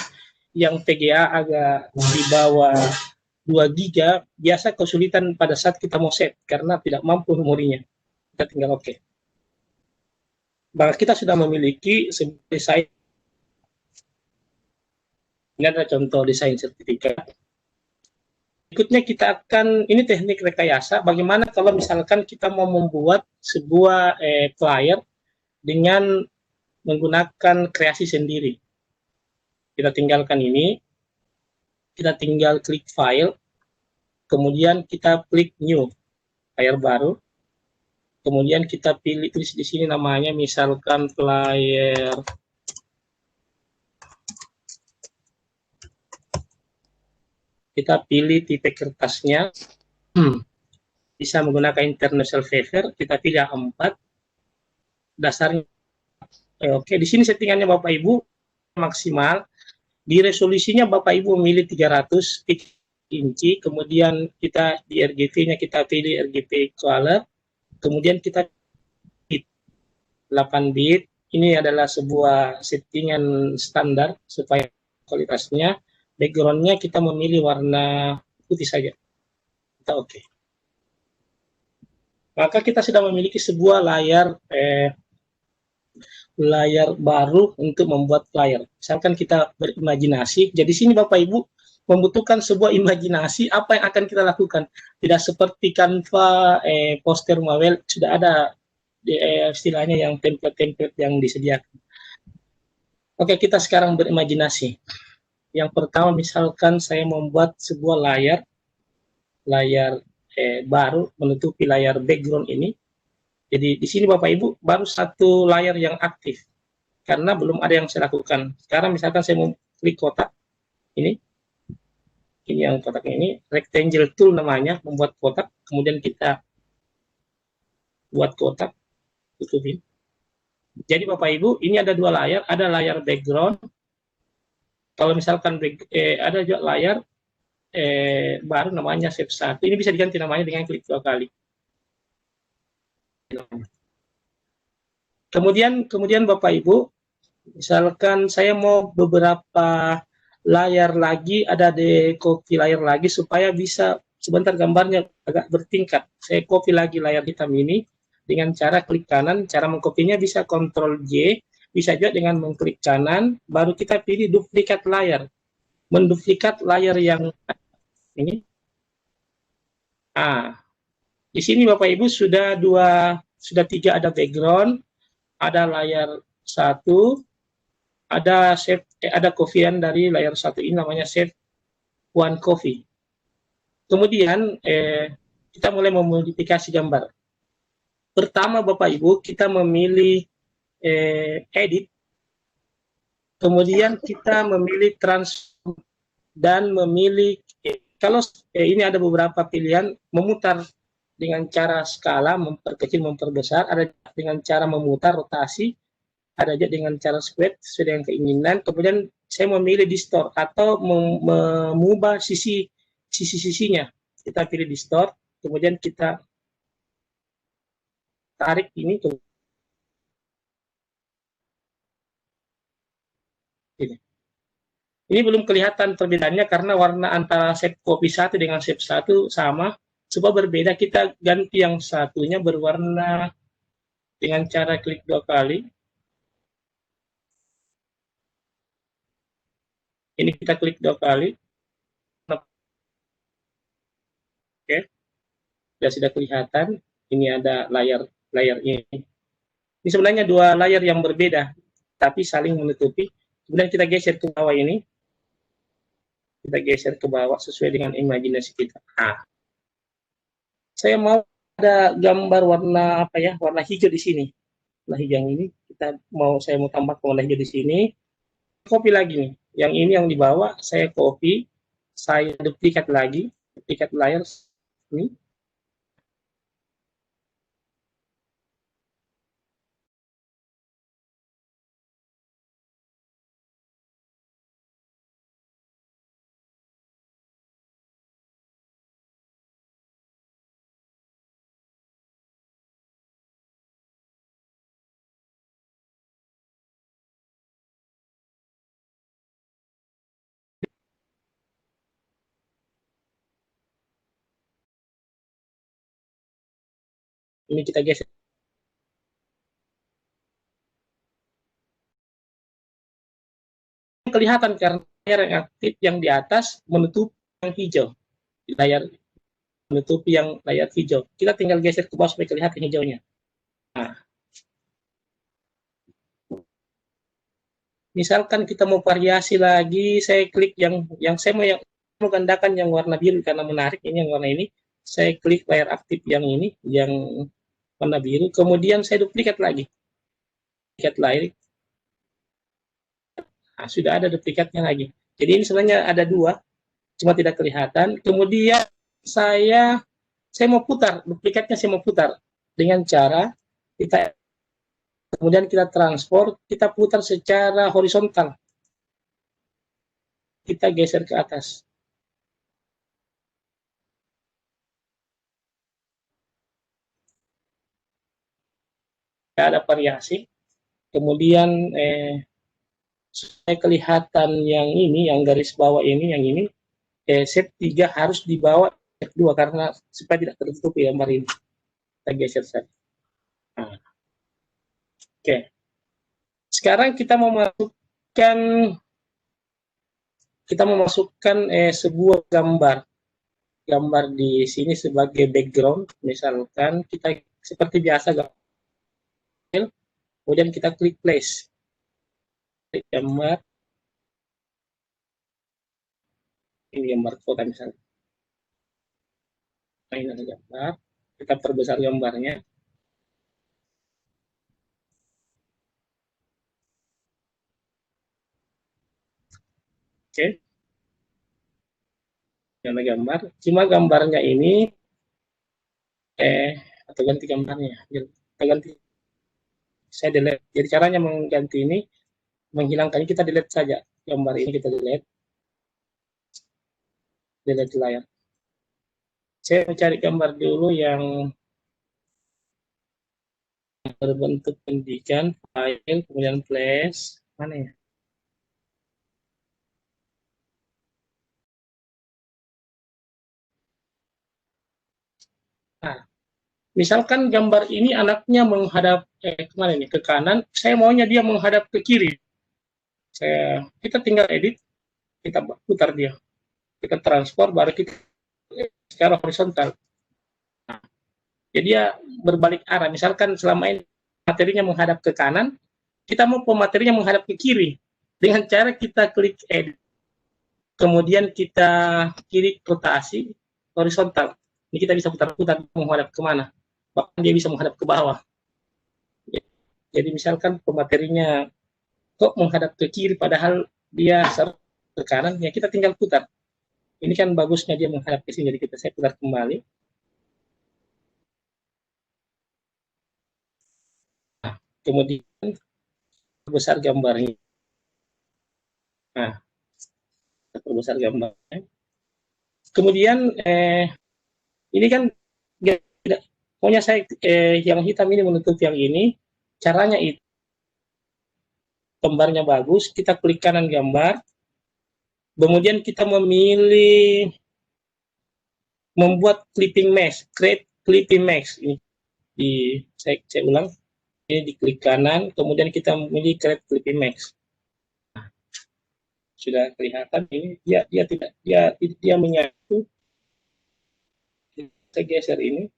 yang VGA agak di bawah 2 GB, biasa kesulitan pada saat kita mau save karena tidak mampu memorinya. Kita tinggal oke. Maka kita sudah memiliki desain. Ini adalah contoh desain sertifikat. Berikutnya kita akan, ini teknik rekayasa, bagaimana kalau misalkan kita mau membuat sebuah flyer dengan menggunakan kreasi sendiri. Kita tinggalkan ini, kita tinggal klik file, kemudian kita klik new, flyer baru, kemudian kita pilih, tulis di sini namanya misalkan flyer kita pilih tipe kertasnya, bisa menggunakan International Paper, kita pilih A4, dasarnya, oke, di sini settingannya Bapak Ibu maksimal, di resolusinya Bapak Ibu memilih 300 inci, kemudian kita di RGB-nya kita pilih RGB color, kemudian kita 8 bit, ini adalah sebuah settingan standar supaya kualitasnya. Background-nya kita memilih warna putih saja. Kita oke. Maka kita sudah memiliki sebuah layar baru untuk membuat flyer. Misalkan kita berimajinasi, jadi sini Bapak Ibu membutuhkan sebuah imajinasi apa yang akan kita lakukan. Tidak seperti Canva, poster Mawel, sudah ada istilahnya yang template-template yang disediakan. Oke, kita sekarang berimajinasi. Yang pertama misalkan saya membuat sebuah layar baru menutupi layar background ini. Jadi di sini Bapak Ibu baru satu layar yang aktif karena belum ada yang saya lakukan. Sekarang misalkan saya mau klik kotak ini yang kotak ini, rectangle tool namanya, membuat kotak, kemudian kita buat kotak, tutupin. Jadi Bapak Ibu ini ada dua layar, ada layar background. Kalau misalkan ada juga layar baru namanya shape 1, ini bisa diganti namanya dengan klik 2 kali. Kemudian Bapak Ibu, misalkan saya mau beberapa layar lagi, ada di copy layar lagi supaya bisa sebentar gambarnya agak bertingkat. Saya copy lagi layar hitam ini dengan cara klik kanan, cara mengkopinya bisa Ctrl J. Bisa juga dengan mengklik kanan, baru kita pilih duplikat layar. Menduplikat layar yang ini. Di sini Bapak Ibu sudah 3 ada background, ada layar 1, ada save, ada kopian dari layar 1 ini namanya save one copy. Kemudian kita mulai memodifikasi gambar. Pertama Bapak Ibu kita memilih edit, kemudian kita memilih transform dan memilih kalau ini ada beberapa pilihan, memutar dengan cara skala, memperkecil, memperbesar, ada dengan cara memutar rotasi, ada aja dengan cara square sesuai dengan keinginan. Kemudian saya memilih di store atau mengubah sisi-sisinya. Kita pilih di store, kemudian kita tarik ini ke sini. Ini belum kelihatan perbedaannya karena warna antara shape copy 1 dengan shape 1 sama, sebab berbeda. Kita ganti yang satunya berwarna dengan cara klik 2 kali. Ini kita klik 2 kali. Oke. Sudah kelihatan. Ini ada layar ini. Ini sebenarnya 2 layar yang berbeda, tapi saling menutupi. Kemudian kita geser ke bawah ini. Kita geser ke bawah sesuai dengan imajinasi kita. Nah, saya mau ada gambar warna apa ya? Warna hijau di sini. Warna hijau yang ini saya mau tambah warna hijau di sini. Copy lagi nih. Yang ini yang di bawah saya copy, saya duplikat lagi, duplikat layar ini. Ini kita geser. Kelihatan karena layar yang aktif yang di atas menutupi yang hijau. Layar menutupi yang layar hijau. Kita tinggal geser ke bawah supaya kelihatan hijaunya. Nah, misalkan kita mau variasi lagi, saya klik yang saya mau gandakan yang warna biru karena menarik. Ini yang warna ini. Saya klik layar aktif yang ini, yang warna biru. Kemudian saya duplikat lagi. Duplikat layar. Nah, sudah ada duplikatnya lagi. Jadi ini sebenarnya ada 2, cuma tidak kelihatan. Kemudian saya mau putar, duplikatnya saya mau putar dengan cara kemudian kita transport, kita putar secara horizontal. Kita geser ke atas. Ada variasi. Kemudian supaya kelihatan yang ini, yang garis bawah ini, yang ini, shape 3 harus di bawah shape 2 karena supaya tidak tertutup gambar ini. Kita geser saja. Nah. Oke. Sekarang kita memasukkan sebuah gambar di sini sebagai background. Misalkan kita seperti biasa kemudian kita klik place. Klik gambar. Ini gambar kota misalnya. Nah, ini ada gambar. Kita perbesar gambarnya. Oke. Ada gambar. Cuma gambarnya ini atau ganti gambarnya. Kita ganti. Saya delete. Jadi caranya mengganti ini, menghilangkan ini, kita delete saja. Gambar ini kita delete. Delete layar. Saya mencari gambar dulu yang berbentuk pendidikan, file, kemudian place. Mana ya? Nah, misalkan gambar ini anaknya menghadap kemana ini? Ke kanan. Saya maunya dia menghadap ke kiri. Kita tinggal edit, kita putar dia. Kita transport, baru kita secara horizontal. Nah, jadi dia berbalik arah. Misalkan selama ini materinya menghadap ke kanan, kita mau materinya menghadap ke kiri. Dengan cara kita klik edit. Kemudian kita klik rotasi horizontal. Ini kita bisa putar-putar menghadap kemana. Bahkan dia bisa menghadap ke bawah. Jadi misalkan pematerinya kok menghadap ke kiri padahal dia ke kanan, ya kita tinggal putar. Ini kan bagusnya dia menghadap ke sini, jadi saya putar kembali. Nah, kemudian besar gambarnya. Nah, perbesar gambarnya. Kemudian ini kan tidak, pokoknya saya yang hitam ini menutup yang ini. Caranya itu gambarnya bagus, kita klik kanan gambar, kemudian kita memilih membuat clipping mesh, create clipping mesh. Ini saya ulang, ini di klik kanan, kemudian kita memilih create clipping mesh. Sudah kelihatan ini dia menyatu. Saya geser ini.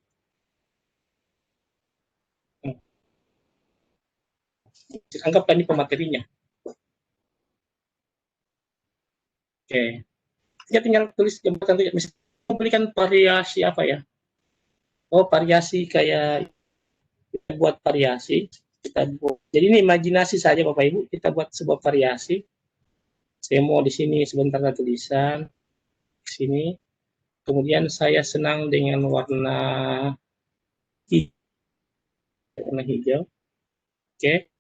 Anggaplah ini pematerinya. Oke. Kita tinggal tulis jembatan, misalnya memberikan variasi apa ya? Oh, variasi kayak kita buat variasi. Kita buat. Jadi ini imajinasi saja Bapak Ibu, kita buat sebuah variasi. Saya mau di sini sebentar ada tulisan di sini. Kemudian saya senang dengan warna hijau. Oke.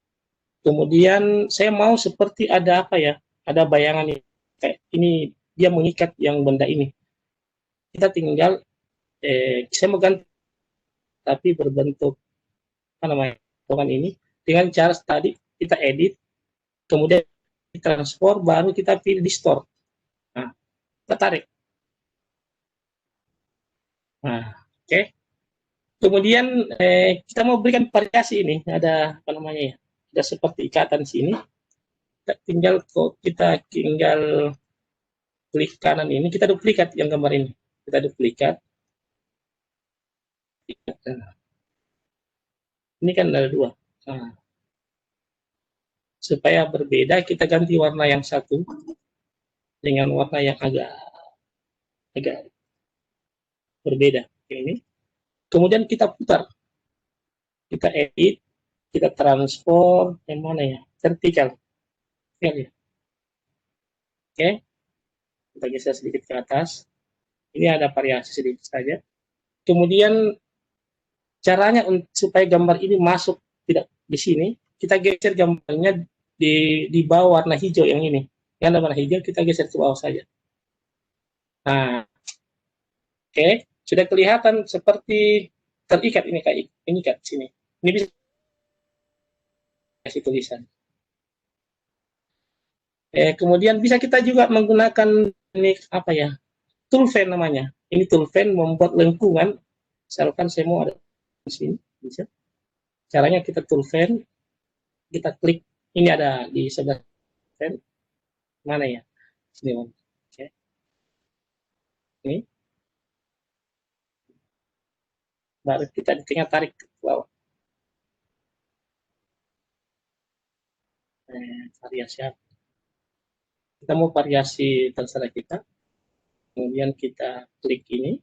Kemudian saya mau seperti ada apa ya? Ada bayangan ini. Kayak ini dia mengikat yang benda ini. Kita tinggal saya mau ganti tapi berbentuk apa namanya? Bukan ini. Dengan cara tadi kita edit, kemudian transfer, baru kita pilih distort. Nah, kita tarik. Nah, oke. Kemudian kita mau berikan variasi ini, ada apa namanya ya? Ada seperti ikatan sini. Kita tinggal klik kanan ini, kita duplikat yang gambar ini. Kita duplikat. Ini kan ada dua. Nah, supaya berbeda, kita ganti warna yang satu dengan warna yang agak berbeda. Ini. Kemudian kita putar. Kita edit, kita transform, yang mana ya? Vertikal. Ya. Oke. Kita geser sedikit ke atas. Ini ada variasi sedikit saja. Kemudian caranya supaya gambar ini masuk tidak di sini, kita geser gambarnya di bawah warna hijau yang ini. Yang ada warna hijau kita geser ke bawah saja. Nah, oke, sudah kelihatan seperti terikat ini kayak ini kan sini. Ini bisa kasih tulisan. Kemudian bisa kita juga menggunakan ini apa ya? Toolfen namanya. Ini toolfen membuat lengkungan. Misalkan saya mau ada di sini, bisa. Caranya kita toolfen, kita klik. Ini ada di sebelah fan. Mana ya? Sini, oke. Ini. Baru kita di tengah tarik ke bawah. Variasi apa? Kita mau variasi terserah kita. Kemudian kita klik ini.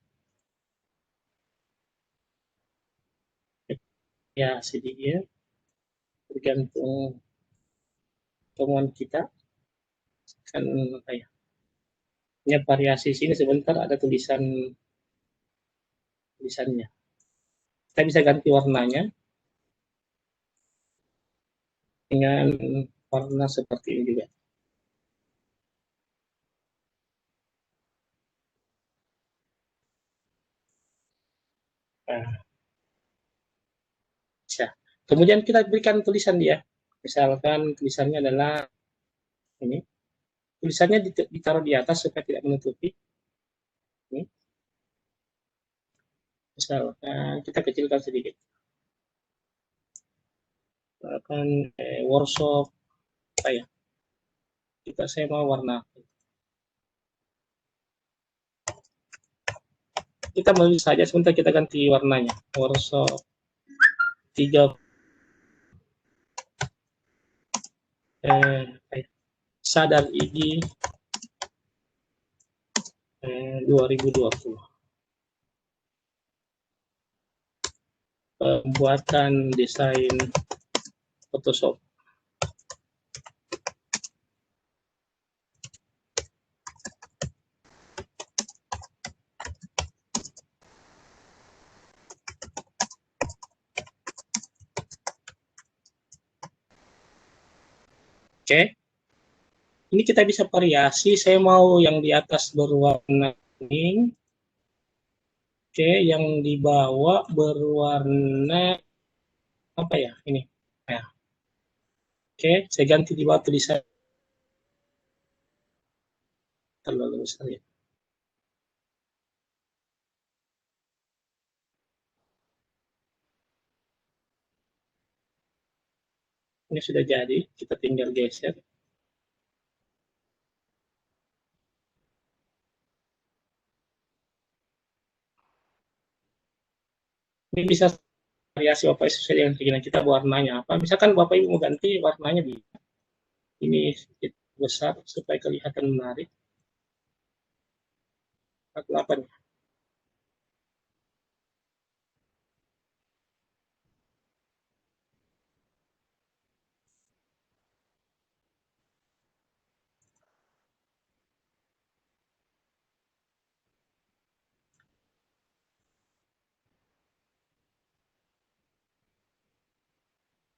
Ya, sedikit. Tergantung temuan kita. Kan apa ya? Ini variasi sini sebentar ada tulisannya. Kita bisa ganti warnanya dengan warna seperti ini juga. Nah, bisa. Kemudian kita berikan tulisan dia. Misalkan tulisannya adalah ini. Tulisannya ditaruh di atas supaya tidak menutupi. Ini. Misalkan kita kecilkan sedikit. Misalkan workshop apa ya? Saya mau warna. Kita menulis saja sebentar kita ganti warnanya. Workshop 3 sadar ID 2020. Pembuatan desain Photoshop. Oke. Ini kita bisa variasi, saya mau yang di atas berwarna kuning. Oke, yang di bawah berwarna apa ya ini? Nah, oke, saya ganti di bawah tulisan terlalu besar ya. Ini sudah jadi, kita tinggal geser. Ini bisa variasi Bapak sesuai dengan keinginan kita warnanya apa. Misalkan Bapak Ibu mau ganti warnanya bisa. Ini sedikit besar supaya kelihatan menarik. 48.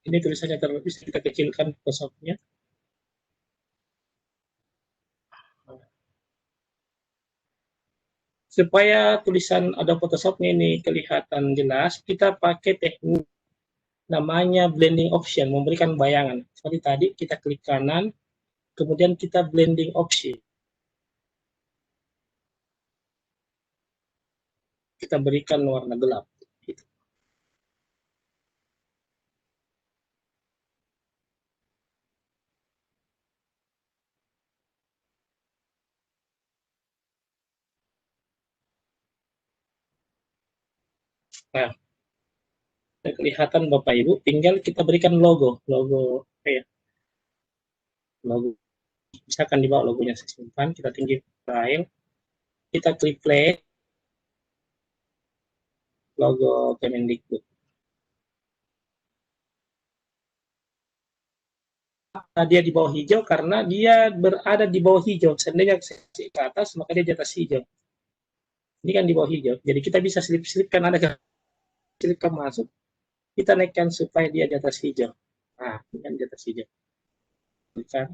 Ini tulisannya terlebih kita kecilkan Photoshop-nya. Supaya tulisan ada Photoshop-nya ini kelihatan jelas, kita pakai teknik namanya blending option, memberikan bayangan. Seperti tadi kita klik kanan, kemudian kita blending option. Kita berikan warna gelap. Gitu. Nah, kelihatan Bapak Ibu, tinggal kita berikan logo ya, logo. Misalkan di bawah logonya saya simpan, kita tinggi file, kita klik play, logo Kemendikbud. Dia di bawah hijau karena dia berada di bawah hijau. Seandainya ke atas, maka dia di atas hijau. Ini kan di bawah hijau. Jadi kita bisa selip-selipkan, ada selipkan masuk, kita naikkan supaya dia di atas hijau. Nah, ini kan di atas hijau. Kita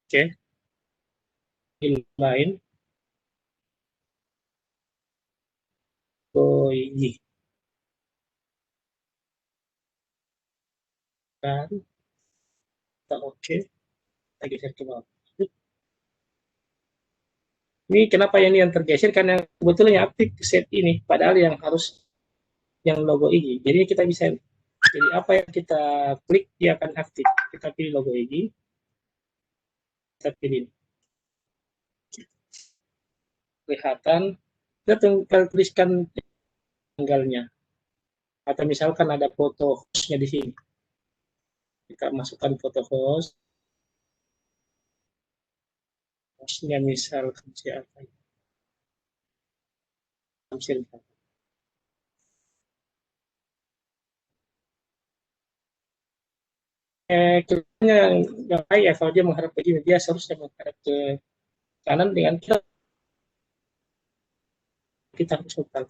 oke. Ini lain. Oh, ini. Kan kita oke. Kita geser ke bawah. Ini kenapa ini yang tergeser? Karena kebetulan yang aktif set ini, padahal yang harus yang logo ini. Jadi kita bisa, jadi apa yang kita klik dia akan aktif. Kita pilih logo ini, kita pilih kelihatan, kita tinggal tuliskan tanggalnya. Atau misalkan ada foto hostnya di sini, kita masukkan foto hostnya misalkan siapa ya? Kelihatannya yang baik ya kalau dia menghadap ke sini, dia seharusnya menghadap ke kanan dengan kita harus putar.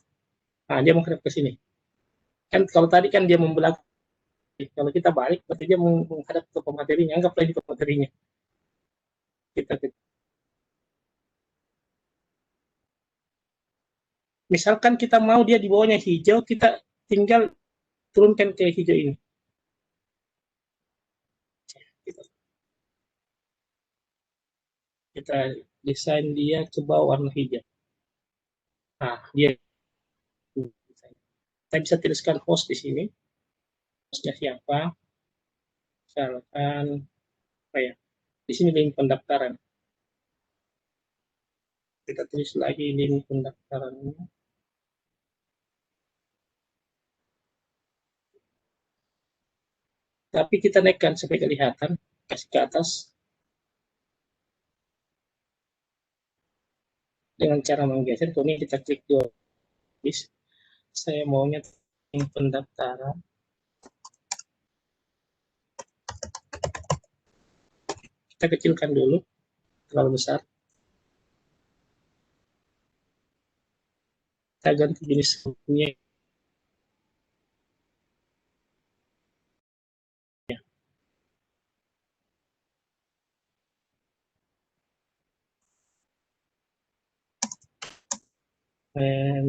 Nah, dia menghadap ke sini. Kan kalau tadi kan dia membelah, kalau kita balik berarti dia menghadap ke pematerinya, anggaplah ini pematerinya. Kita misalkan kita mau dia di bawahnya hijau, kita tinggal turunkan ke hijau ini. Kita desain dia ke bawah warna hijau. Nah, dia kita bisa tuliskan host di sini. Hostnya siapa? Misalkan apa ya? Di sini link pendaftaran. Kita tulis lagi link pendaftarannya. Tapi kita naikkan supaya kelihatan, kasih ke atas. Dengan cara menggeser, ini kita klik dua. Saya maunya link pendaftaran. Kita kecilkan dulu, terlalu besar. Kita ganti jenis bukunya.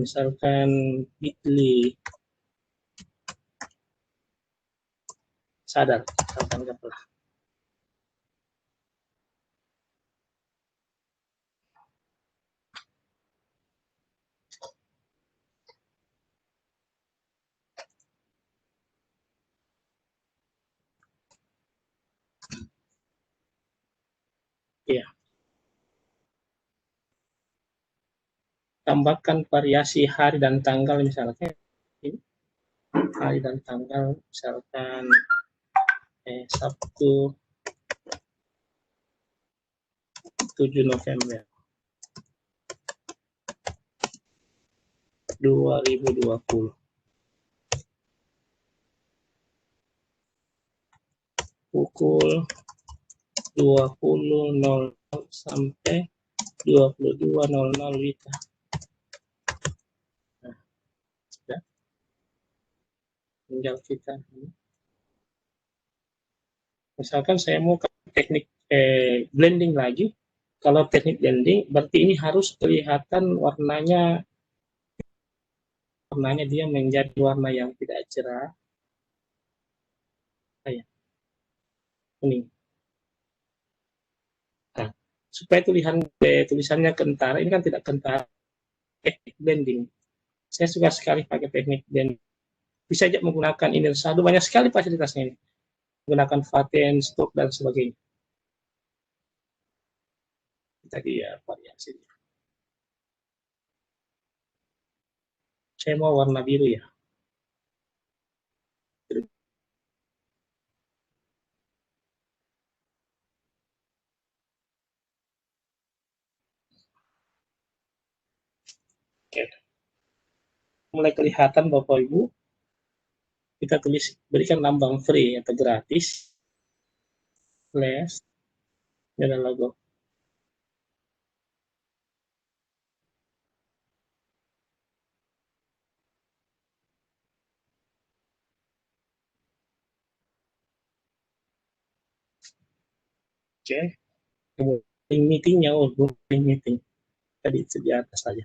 Misalkan Bitly sadar, misalkan apalah. Ya, tambahkan variasi hari dan tanggal misalkan hari dan tanggal misalkan Sabtu 7 November 2020 pukul 20.00 sampai 22.00 WITA. Nah, sudah. Tinggal kita misalkan saya mau ke teknik blending lagi. Kalau teknik blending berarti ini harus kelihatan warnanya dia menjadi warna yang tidak cerah. Kuning. Nah, supaya tulisannya kentara, ini kan tidak kentara. Teknik blending. Saya suka sekali pakai teknik blending. Bisa aja menggunakan inner shadow, banyak sekali fasilitasnya ini. Menggunakan Vaten, stroke, dan sebagainya. Tadi ya variasi. Saya mau warna biru ya. Oke. Mulai kelihatan Bapak Ibu. Kita tulis, berikan lambang free atau gratis. Flash. Dan logo. Oke. Kemudian meetingnya, meeting. Tadi itu di atas saja.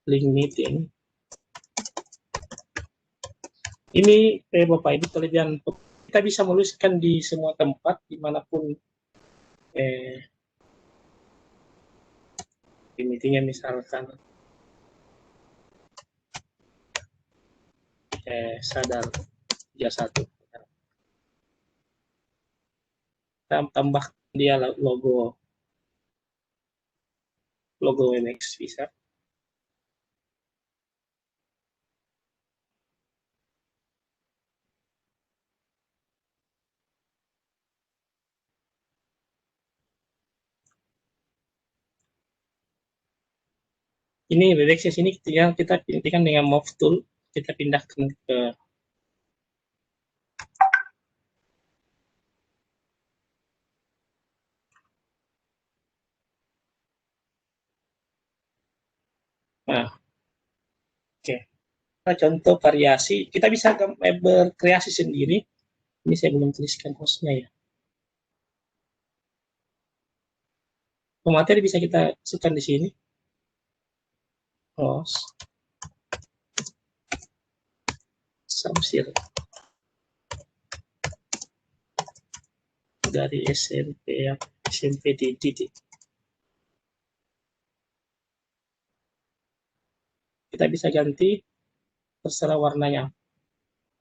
Link meeting. Ini Bapak Ibu kelebihan kita bisa menuliskan di semua tempat dimanapun di meetingnya misalkan sadar 31 kita tambah dia logo MX bisa. Ini redaksi sini kita pilihkan dengan move tool, kita pindahkan ke oke. Contoh variasi, kita bisa berkreasi sendiri. Ini saya belum tuliskan hostnya ya. Materi bisa kita masukkan di sini. Host. Samsir. Dari SMP Didik. Kita bisa ganti terserah warnanya.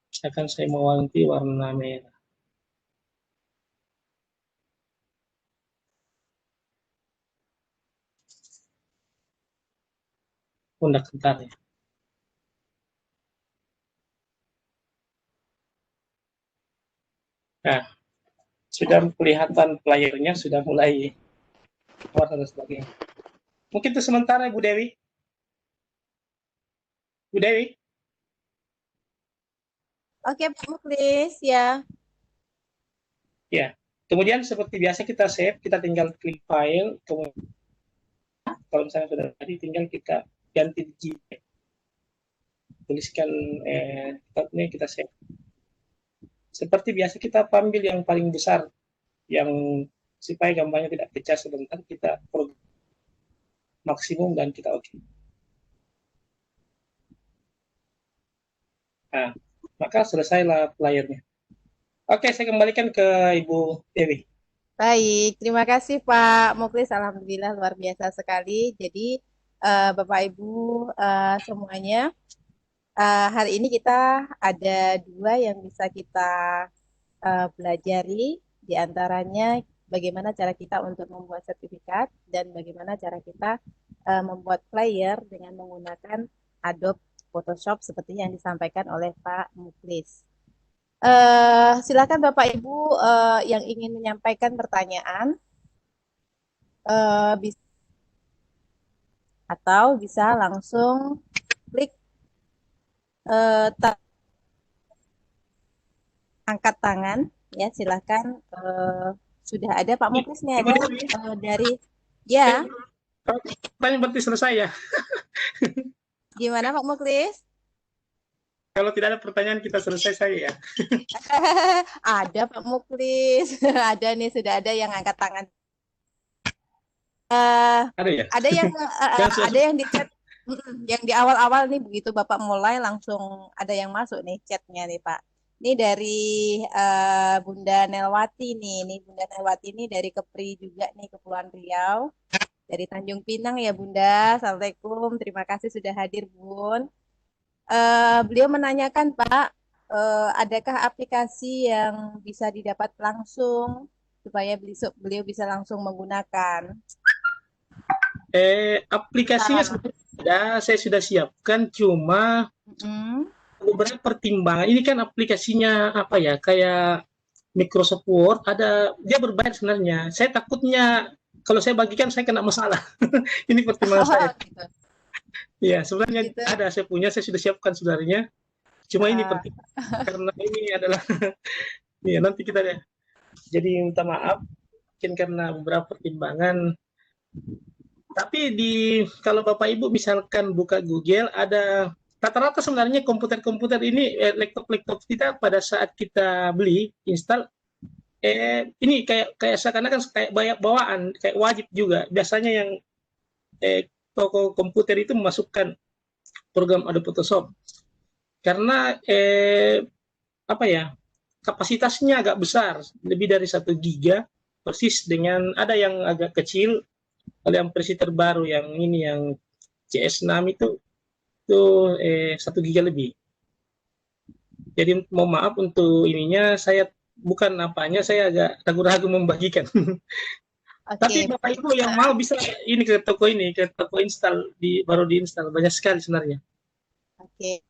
Misalkan saya mau ganti warna merah. Udah kentar ya. Nah, sudah kelihatan playernya, sudah mulai warna dan sebagainya. Mungkin itu sementara Bu Dewi. Bu Dewi. Oke, Pak Muklis, ya. Ya, kemudian seperti biasa kita save, kita tinggal klik file, kemudian Kalau misalnya sudah jadi, tinggal kita ganti di JPEG. Tuliskan code-nya, kita save. Seperti biasa kita ambil yang paling besar, yang supaya gambarnya tidak pecah sebentar, kita program maksimum dan kita oke. Nah, maka selesailah layarnya. Oke, saya kembalikan ke Ibu Dewi. Baik, terima kasih Pak Muklis. Alhamdulillah luar biasa sekali. Jadi Bapak Ibu semuanya, hari ini kita ada dua yang bisa kita pelajari, di antaranya bagaimana cara kita untuk membuat sertifikat dan bagaimana cara kita membuat flyer dengan menggunakan Adobe Photoshop seperti yang disampaikan oleh Pak Muklis. Silakan Bapak Ibu yang ingin menyampaikan pertanyaan bisa, atau bisa langsung klik angkat tangan ya, silakan. Sudah ada Pak Muklis nih, ada dari ya. Pertanyaan berarti selesai ya. Gimana Pak Muklis? Kalau tidak ada pertanyaan, kita selesai saya ya. Ada Pak Muklis, ada nih, sudah ada yang angkat tangan. Ada ya? Ada yang ada yang di chat, yang di awal-awal nih, begitu Bapak mulai langsung ada yang masuk nih chatnya nih Pak. Ini dari Bunda Nelwati nih. Ini Bunda Nelwati ini dari Kepri juga nih, Kepulauan Riau. Dari Tanjung Pinang ya Bunda. Assalamualaikum. Terima kasih sudah hadir Bun. Beliau menanyakan Pak, adakah aplikasi yang bisa didapat langsung supaya beliau bisa langsung menggunakan? Aplikasinya sudah saya sudah siapkan, cuma beberapa pertimbangan. Ini kan aplikasinya apa ya, kayak Microsoft Word, ada dia berbayar sebenarnya. Saya takutnya kalau saya bagikan saya kena masalah. Ini pertimbangan saya. Gitu. Ya, sebenarnya gitu. Ada, saya sudah siapkan sebenarnya. Cuma ini penting karena ini adalah ya, nanti kita deh. Jadi minta maaf mungkin karena beberapa pertimbangan. Tapi kalau Bapak Ibu misalkan buka Google, ada rata-rata sebenarnya komputer-komputer ini, laptop-laptop kita pada saat kita beli, install, ini kayak seakan-akan kayak bawaan, kayak wajib juga. Biasanya yang toko komputer itu memasukkan program Adobe Photoshop karena apa ya, kapasitasnya agak besar, lebih dari 1 giga, persis dengan ada yang agak kecil. Kalau yang versi terbaru yang ini yang CS6 itu 1 giga lebih. Jadi mohon maaf untuk ininya, saya bukan apanya, saya agak ragu-ragu membagikan. Tapi Bapak Ibu yang mau bisa ini ke toko install, baru diinstal, banyak sekali sebenarnya. Oke,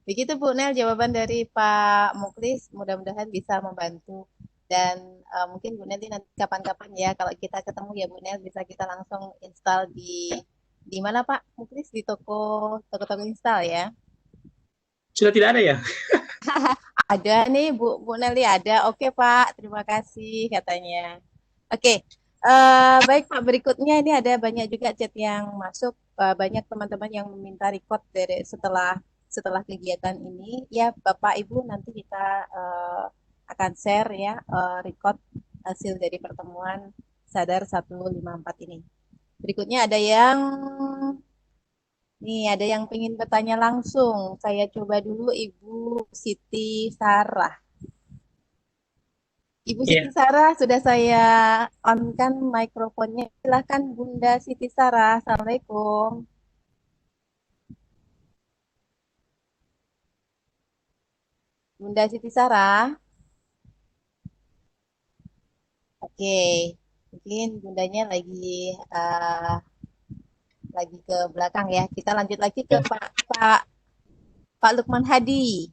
begitu Bu Nel jawaban dari Pak Muklis, mudah-mudahan bisa membantu. Dan mungkin Bu Nel nanti kapan-kapan ya kalau kita ketemu ya Bu Nel, bisa kita langsung install di mana Pak Muklis, di toko install ya. Sudah tidak ada ya? Ada nih Bu Nelly, ada. Oke Pak, terima kasih katanya. Oke. Baik Pak, berikutnya ini ada banyak juga chat yang masuk, banyak teman-teman yang meminta record dari setelah kegiatan ini ya Bapak Ibu, nanti kita akan share ya record hasil dari pertemuan Sadar 154 ini. Berikutnya ada yang ingin bertanya langsung. Saya coba dulu Ibu Siti Sarah. Ibu Siti Sarah, sudah saya on-kan mikrofonnya. Silakan Bunda Siti Sarah. Assalamualaikum. Bunda Siti Sarah. Oke, mungkin bundanya lagi ke belakang ya. Kita lanjut lagi ke Pak Lukman Hadi.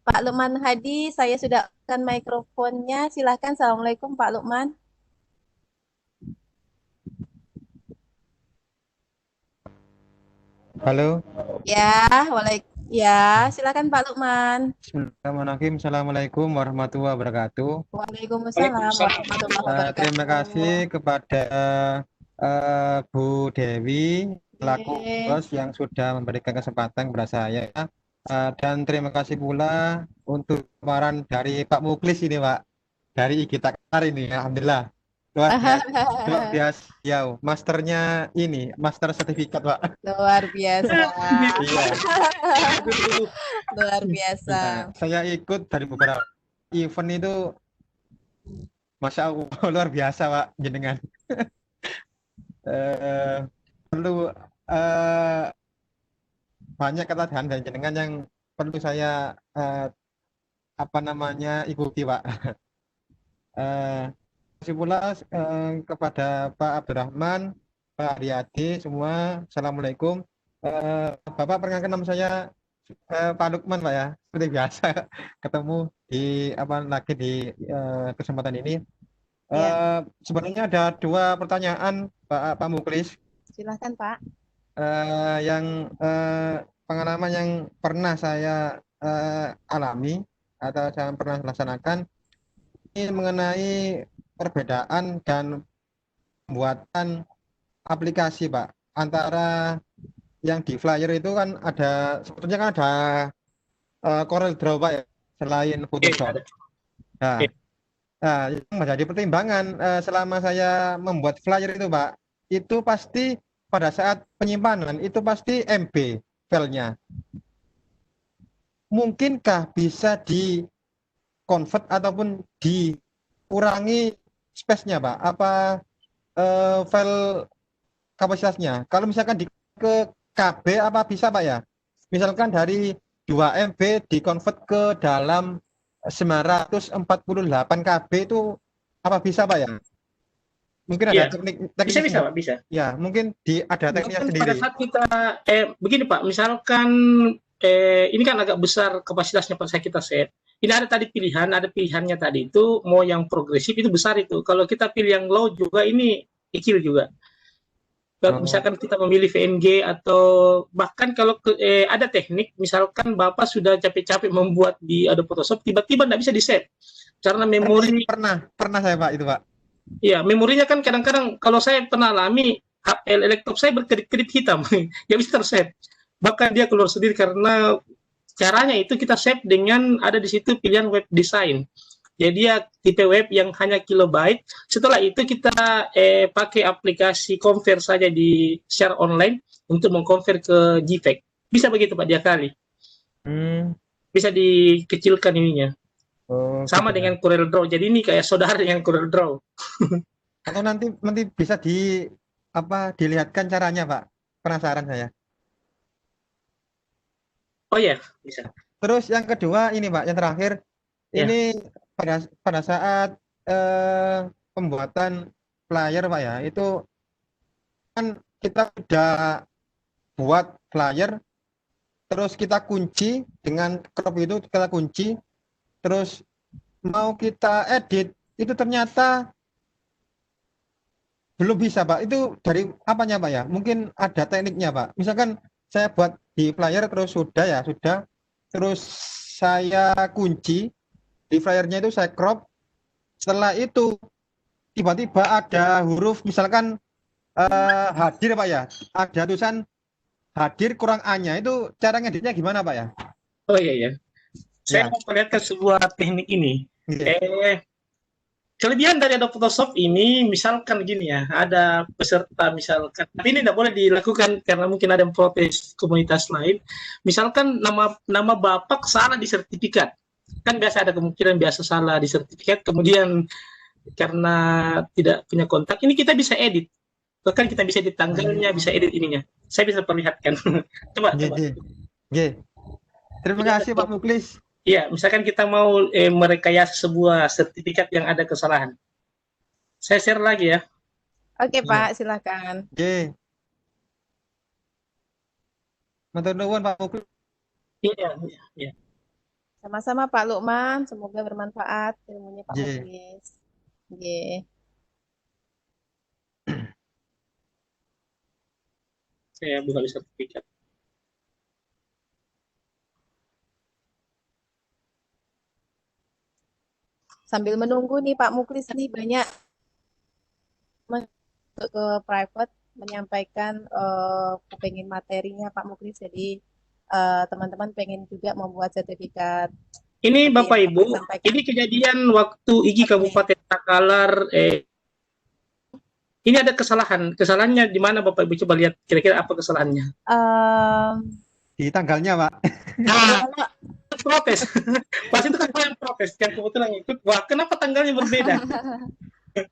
Pak Lukman Hadi, saya sudah on mikrofonnya. Silahkan. Assalamualaikum Pak Lukman. Halo. Ya, ya, silakan Pak Lukman. Bismillahirrahmanirrahim. Assalamualaikum warahmatullahi wabarakatuh. Waalaikumsalam warahmatullahi wabarakatuh. Terima kasih kepada Bu Dewi selaku Oke. bos yang sudah memberikan kesempatan kepada saya. Dan terima kasih pula untuk tawaran dari Pak Muklis ini, Pak. Dari IG Takar ini, alhamdulillah. Luar biasa, luar biasa. Ya, masternya ini, master sertifikat, Pak. Luar biasa. Iya. Luar biasa. Nah, saya ikut dari beberapa event itu, Masya Allah, luar biasa, Pak, jenengan. Eh, perlu eh, banyak kata dan jenengan yang perlu saya apa namanya ikuti, Pak. Kasih pula kepada Pak Abdurrahman, Pak Riyadi, semua. Assalamualaikum. Bapak perkenalkan nama saya Pak Lukman, Pak ya. Seperti biasa ketemu di apa lagi di kesempatan ini. Ya, Sebenarnya ada dua pertanyaan, Pak Muklis. silahkan Pak. Yang pengalaman yang pernah saya alami atau saya pernah laksanakan ini mengenai perbedaan dan pembuatan aplikasi, Pak, antara yang di flyer itu kan ada sebetulnya kan ada Corel Draw, Pak ya, selain Photoshop. Nah, yang menjadi pertimbangan selama saya membuat flyer itu, Pak, itu pasti pada saat penyimpanan itu pasti MB filenya. Mungkinkah bisa di convert ataupun dikurangi space-nya, Pak? Apa file kapasitasnya? Kalau misalkan di ke KB apa bisa, Pak ya? Misalkan dari 2 MB di-convert ke dalam 948 KB itu apa bisa, Pak ya? Mungkin ada Bisa, Pak, bisa. Ya, mungkin ada tekniknya Mungkin sendiri. pada saat kita begini, Pak, misalkan ini kan agak besar kapasitasnya pada saat kita set. Ini ada tadi ada pilihannya tadi itu mau yang progresif itu besar itu. Kalau kita pilih yang low juga ini kecil juga. Kalau misalkan kita memilih VNG atau bahkan kalau ada teknik, misalkan Bapak sudah capek-capek membuat di Adobe Photoshop, tiba-tiba nggak bisa di-save karena memori. Pernah saya, Pak, itu, Pak. Iya, memorinya kan kadang-kadang kalau saya pernah alami laptop saya berkedip-kedip hitam, nggak bisa ter-save. Bahkan dia keluar sendiri karena caranya itu kita save dengan ada di situ pilihan web design. Jadi dia tipe web yang hanya kilobyte. Setelah itu kita pakai aplikasi convert saja di share online untuk mengkonvert ke JPEG. Bisa begitu, Pak, dia kali. Bisa dikecilkan ininya. Sama dengan Corel Draw. Jadi ini kayak saudara dengan Corel Draw. Atau nanti bisa dilihatkan caranya, Pak. Penasaran saya. Oh ya, bisa. Terus yang kedua ini, Pak, yang terakhir. Ya. Ini pada saat pembuatan flyer, Pak ya, itu kan kita udah buat flyer, terus kita kunci dengan crop itu kita kunci, terus mau kita edit itu ternyata belum bisa, Pak. Itu dari apanya, Pak ya? Mungkin ada tekniknya, Pak. Misalkan saya buat di flyer terus sudah, terus saya kunci di flyernya itu saya crop. Setelah itu tiba-tiba ada huruf misalkan hadir, Pak ya. Ada tulisan hadir kurang A-nya. Itu cara ngeditnya gimana, Pak ya? Oh iya. Saya mau perlihatkan sebuah teknik ini. Kelebihan dari Adobe Photoshop ini, misalkan gini ya, ada peserta misalkan, tapi ini tidak boleh dilakukan karena mungkin ada yang protes komunitas lain. Misalkan nama Bapak salah di sertifikat, kan biasa ada kemungkinan biasa salah di sertifikat, kemudian karena tidak punya kontak, ini kita bisa edit. Bahkan kita bisa edit tanggalnya, bisa edit ininya. Saya bisa perlihatkan. Coba. Terima kasih, Pak Muklis. Iya, misalkan kita mau merekayasa sebuah sertifikat yang ada kesalahan. Saya share lagi ya. Oke, Pak, silakan. Matur nuwun, Pak Muklis. Iya. Sama-sama, Pak Lukman, semoga bermanfaat ilmunya Pak Muklis. Saya buka sertifikat. Sambil menunggu nih Pak Muklis nih banyak untuk ke private menyampaikan pengen materinya Pak Muklis. Jadi teman-teman pengen juga membuat sertifikat Ini seperti Bapak yang Ibu, Bapak sampaikan. ini kejadian waktu IGI Oke. Kabupaten Takalar. Ini ada kesalahan. Kesalahannya di mana Bapak Ibu, coba lihat kira-kira apa kesalahannya. Di tanggalnya, Pak. Nah, protes. Pas itu kan yang protes, yang kebetulan ikut. Wah, kenapa tanggalnya berbeda?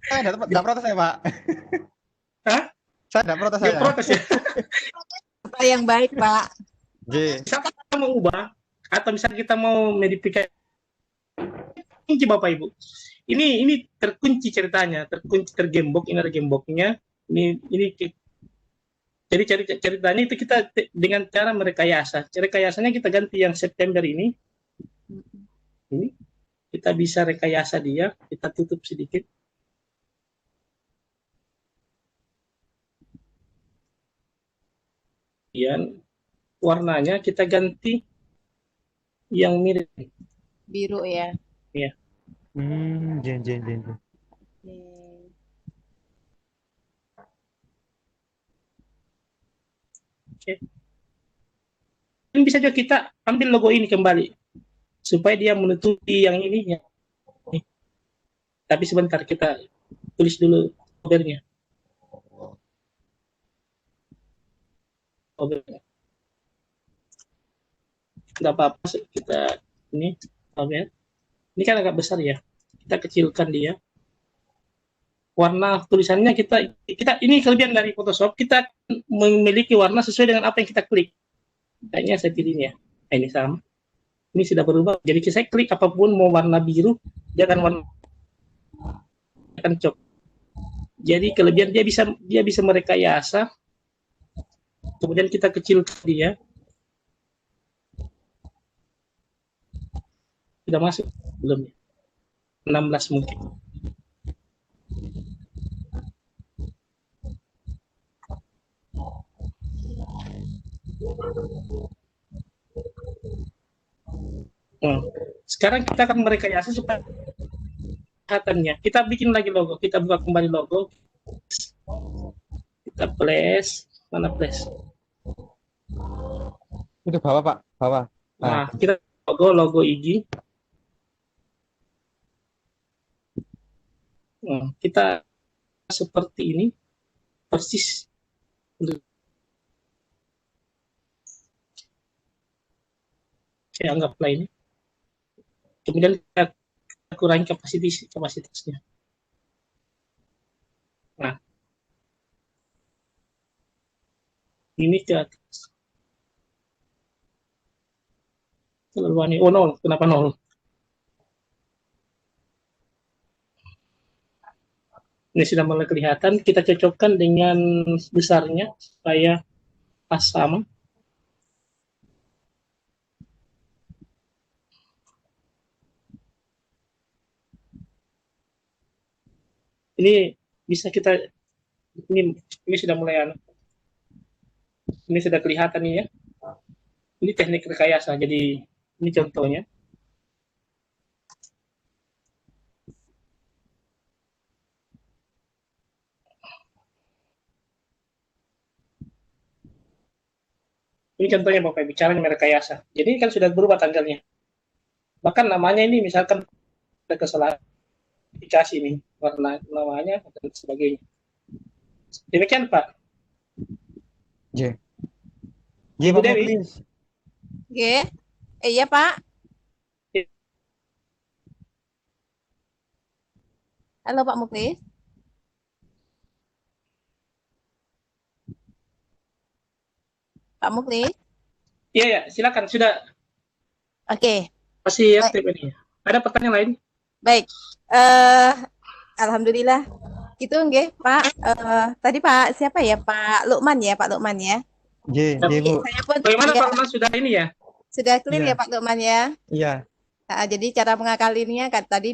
Saya enggak protes saya, Pak. Hah? Saya enggak protes Dia saya. protes ya. Apa yang baik Pak? Nggih. Misalkan kita mau ubah atau misalnya kita mau modifikasi, kunci Bapak Ibu. Ini terkunci ceritanya, terkunci, tergembok. Ini ada gemboknya. Ini jadi ceritanya itu kita dengan cara merekayasa. Rekayasanya kita ganti yang September ini. Ini kita bisa rekayasa dia, kita tutup sedikit. Kemudian warnanya kita ganti yang mirip. Biru ya. Ya. Jen. Oke. Dan bisa juga kita ambil logo ini kembali supaya dia menutupi yang ininya. Nih. Tapi sebentar kita tulis dulu covernya. Tidak apa-apa kita ini cover. Ini kan agak besar ya. Kita kecilkan dia. Warna tulisannya kita ini kelebihan dari Photoshop, kita memiliki warna sesuai dengan apa yang kita klik. Kayaknya saya pilihnya. Nah, ini sama. Ini sudah berubah. Jadi saya klik apapun mau warna biru, dia akan cok. Jadi kelebihan dia bisa merekayasa. Kemudian kita kecilkan dia. Sudah masuk belum ya? 16 mungkin. Sekarang kita akan merekayasa supaya kelihatannya. Kita bikin lagi logo, kita buka kembali logo. Kita place, mana place? Itu bawah, Pak, bawah. Nah, kita logo IG. Kita seperti ini, persis. Saya anggaplah ini. Kemudian kita kurangi kapasitasnya. Nah, ini ke atas. Terlalu aneh. Oh, 0. Kenapa 0? Ini sudah mulai kelihatan. Kita cocokkan dengan besarnya supaya pas sama. Ini bisa kita ini sudah mulai ini sudah kelihatan nih ya. Ini teknik rekayasa. Jadi ini contohnya. Ini contohnya Bapak Ibu, cara merekayasa. Jadi kan sudah berubah tanggalnya. Bahkan namanya ini misalkan ada kesalahan dikasih nih warna namanya dan sebagainya. Demikian Pak. J. Ibu Pak Dewi. Muklis. Iya Pak. Halo Pak Muklis. Pak Muklis. Iya ya, silakan sudah. Oke. Masih aktif ini. Ada pertanyaan lain? Baik. Alhamdulillah. Gitu nggih, Pak. Tadi Pak siapa ya? Pak Lukman ya, Pak Lukman ya. J, Bu. Saya pun Bagaimana ya, Pak Lukman sudah ini ya? sudah clear Iya. ya Pak Lukman ya. Iya. Nah, jadi cara mengakalinya kan tadi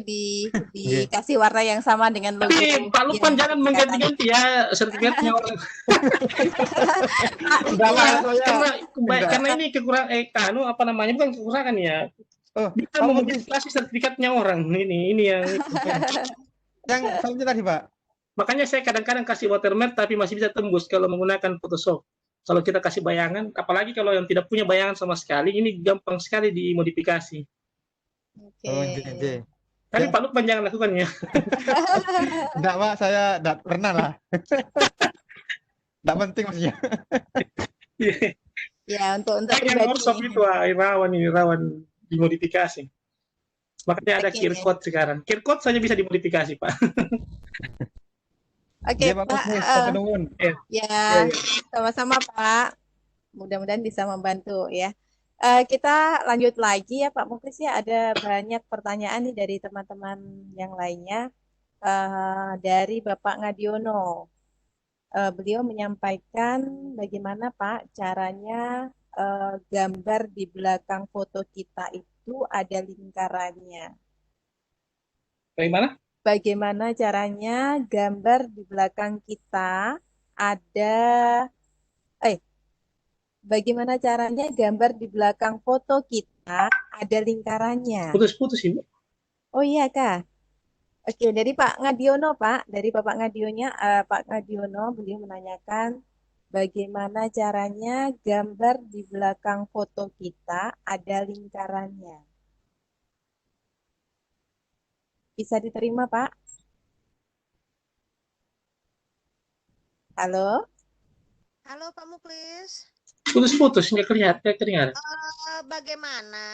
dikasih warna yang sama dengan logo. Tapi Pak Lukman jangan mengganti-ganti ya sertifikatnya orang. Karena ini kekurangan apa namanya, bukan kekurangan ya. Oh, Bisa memodifikasi sertifikatnya orang. Ini yang yang selanjutnya tadi, Pak. Makanya saya kadang-kadang kasih watermark tapi masih bisa tembus kalau menggunakan Photoshop. Kalau kita kasih bayangan, apalagi kalau yang tidak punya bayangan sama sekali, ini gampang sekali dimodifikasi. Oke. Oh, GG. Tapi Ya, Pak Lukman jangan lakukannya. enggak, Pak, saya enggak pernah lah. Enggak penting maksudnya. Ya, untuk Bagian pribadi. workshop itu rawan dimodifikasi. Makanya ada Oke. QR code sekarang. QR code saja bisa dimodifikasi, Pak. Oke, Iya, Pak Pak. Kusmis, Pak Nuwun. Ya, Ya, ya, ya. sama-sama, Pak. Mudah-mudahan bisa membantu ya. Kita lanjut lagi ya, Pak Muklis ya. Ada banyak pertanyaan nih dari teman-teman yang lainnya. Dari Bapak Ngadiono. Beliau menyampaikan bagaimana Pak caranya gambar di belakang foto kita itu ada lingkarannya. Bagaimana? Bagaimana caranya gambar di belakang kita ada bagaimana caranya gambar di belakang foto kita ada lingkarannya. Putus-putus ini. Oh iya Kak. Oke, dari Pak Ngadiono, Pak, dari Bapak Ngadionya, Pak Ngadiono, beliau menanyakan bagaimana caranya gambar di belakang foto kita ada lingkarannya. Bisa diterima, Pak? Halo? Halo Pak Muklis. Putus-putus, nggak kelihatan. Bagaimana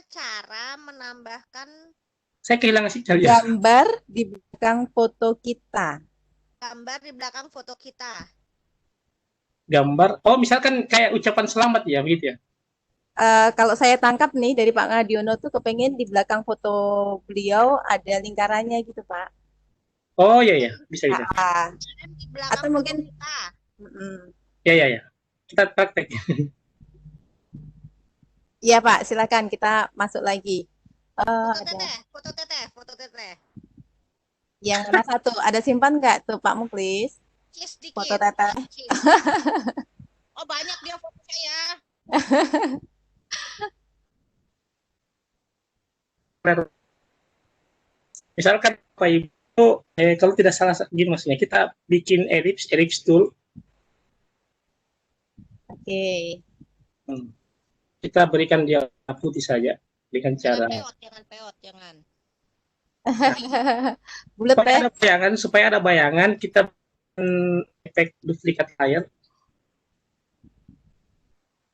cara menambahkan Saya kehilangan sinyal ya. Gambar di belakang foto kita. gambar di belakang foto kita? Gambar. Oh, misalkan kayak ucapan selamat ya, begitu ya. Kalau saya tangkap nih dari Pak Ngadiono tuh kepengen di belakang foto beliau ada lingkarannya gitu, Pak. Oh iya ya, bisa. Ah, Di belakang atau foto mungkin kita. Ya. Kita praktek. iya Pak, silakan kita masuk lagi. Foto teteh. Yang mana satu? Ada simpan nggak tuh Pak Muklis? Cheese dikit. Foto teteh. Cheese. Oh banyak dia foto saya. Misalkan Pak Ibu, kalau tidak salah gini maksudnya, kita bikin ellipse tool. Oke. Kita berikan dia putih saja dengan cara. Jangan peot. Bulat Supaya ada bayangan, kita efek duplicate layer.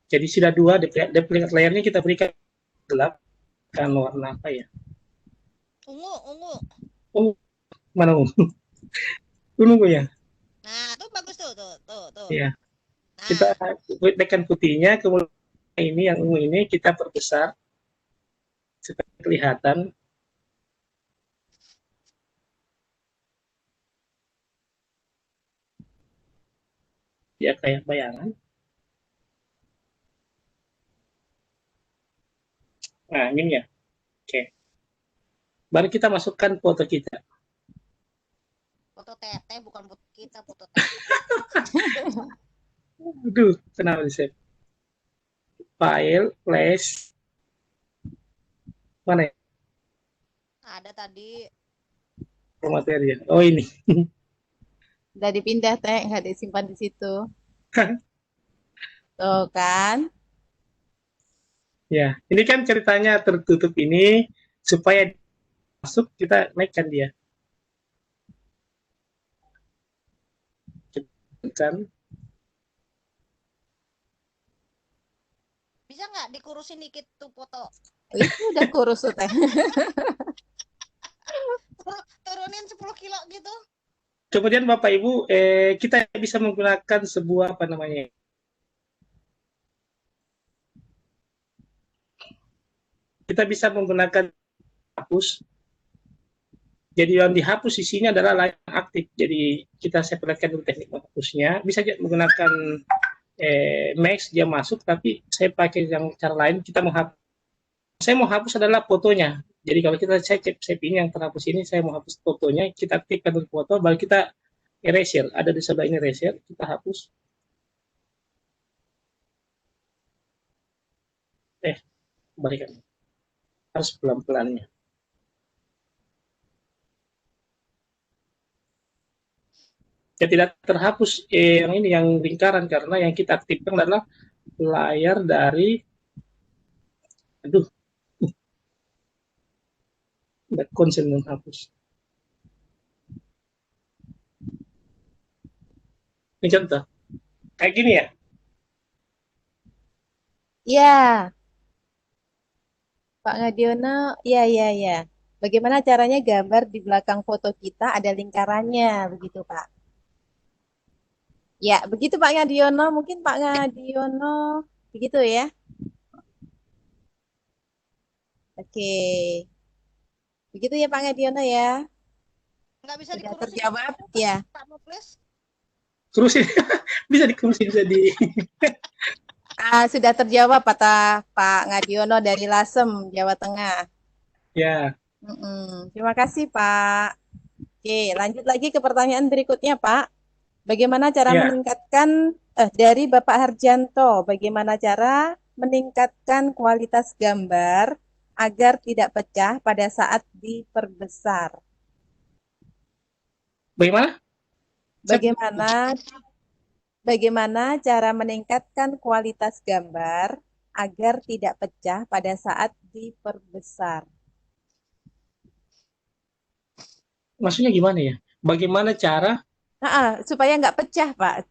Jadi sudah dua duplicate layernya kita berikan gelap, kan warna apa ya? Ungu. Oh, mana ungu? Ungu ya. Nah, tuh bagus tuh. Iya. Nah. Kita tekan putihnya, kemudian ini yang ungu ini kita perbesar supaya kelihatan. Ya kayak bayangan. Nah, ini ya. Oke. Baru kita masukkan foto kita. Foto teteh bukan foto kita, foto teteh. Aduh, kenapa sih? File, flash. Mana ya? Ada tadi. Materi. Oh, ini. Udah dipindah teh, nggak disimpan di situ. Tuh kan? Ya, ini kan ceritanya tertutup ini supaya masuk kita naikkan dia. Kan? Bisa nggak dikurusin dikit tuh foto? Itu udah kurus tuh teh. Turunin 10 kilo gitu. Kemudian Bapak Ibu, kita bisa menggunakan sebuah apa namanya? Kita bisa menggunakan hapus. Jadi yang dihapus di sini adalah layar aktif. Jadi kita sepertikan dulu teknik menghapusnya. Bisa menggunakan Max dia masuk, tapi saya pakai yang cara lain. Kita menghapus. Saya mau hapus adalah fotonya. Jadi kalau saya ini yang terhapus ini, saya mau hapus fotonya, kita aktifkan dulu foto, baru kita erasure. Ada di sebelah ini erasure, kita hapus. Balikan. Harus pelan-pelannya. Ya tidak terhapus yang ini yang lingkaran karena yang kita aktifkan adalah layar dari aduh nggak konsen menghapus. Ini contoh kayak gini ya. Ya, Pak Ngadiono, ya. Bagaimana caranya gambar di belakang foto kita ada lingkarannya, begitu Pak? Ya, begitu Pak Ngadiono. Mungkin Pak Ngadiono begitu ya. Oke, begitu ya Pak Ngadiono ya. Nggak bisa Sudah dikurusin terjawab ya. Pak Muklis? Kurusin bisa dikurusin bisa di Sudah terjawab kata Pak Ngadiono dari Lasem, Jawa Tengah. ya. Terima kasih Pak. Oke, lanjut lagi ke pertanyaan berikutnya Pak. Bagaimana cara Ya. meningkatkan dari Bapak Harjanto, bagaimana cara meningkatkan kualitas gambar agar tidak pecah pada saat diperbesar? Bagaimana? Bagaimana cara meningkatkan kualitas gambar agar tidak pecah pada saat diperbesar? Maksudnya gimana ya? Bagaimana cara? Supaya nggak pecah, Pak.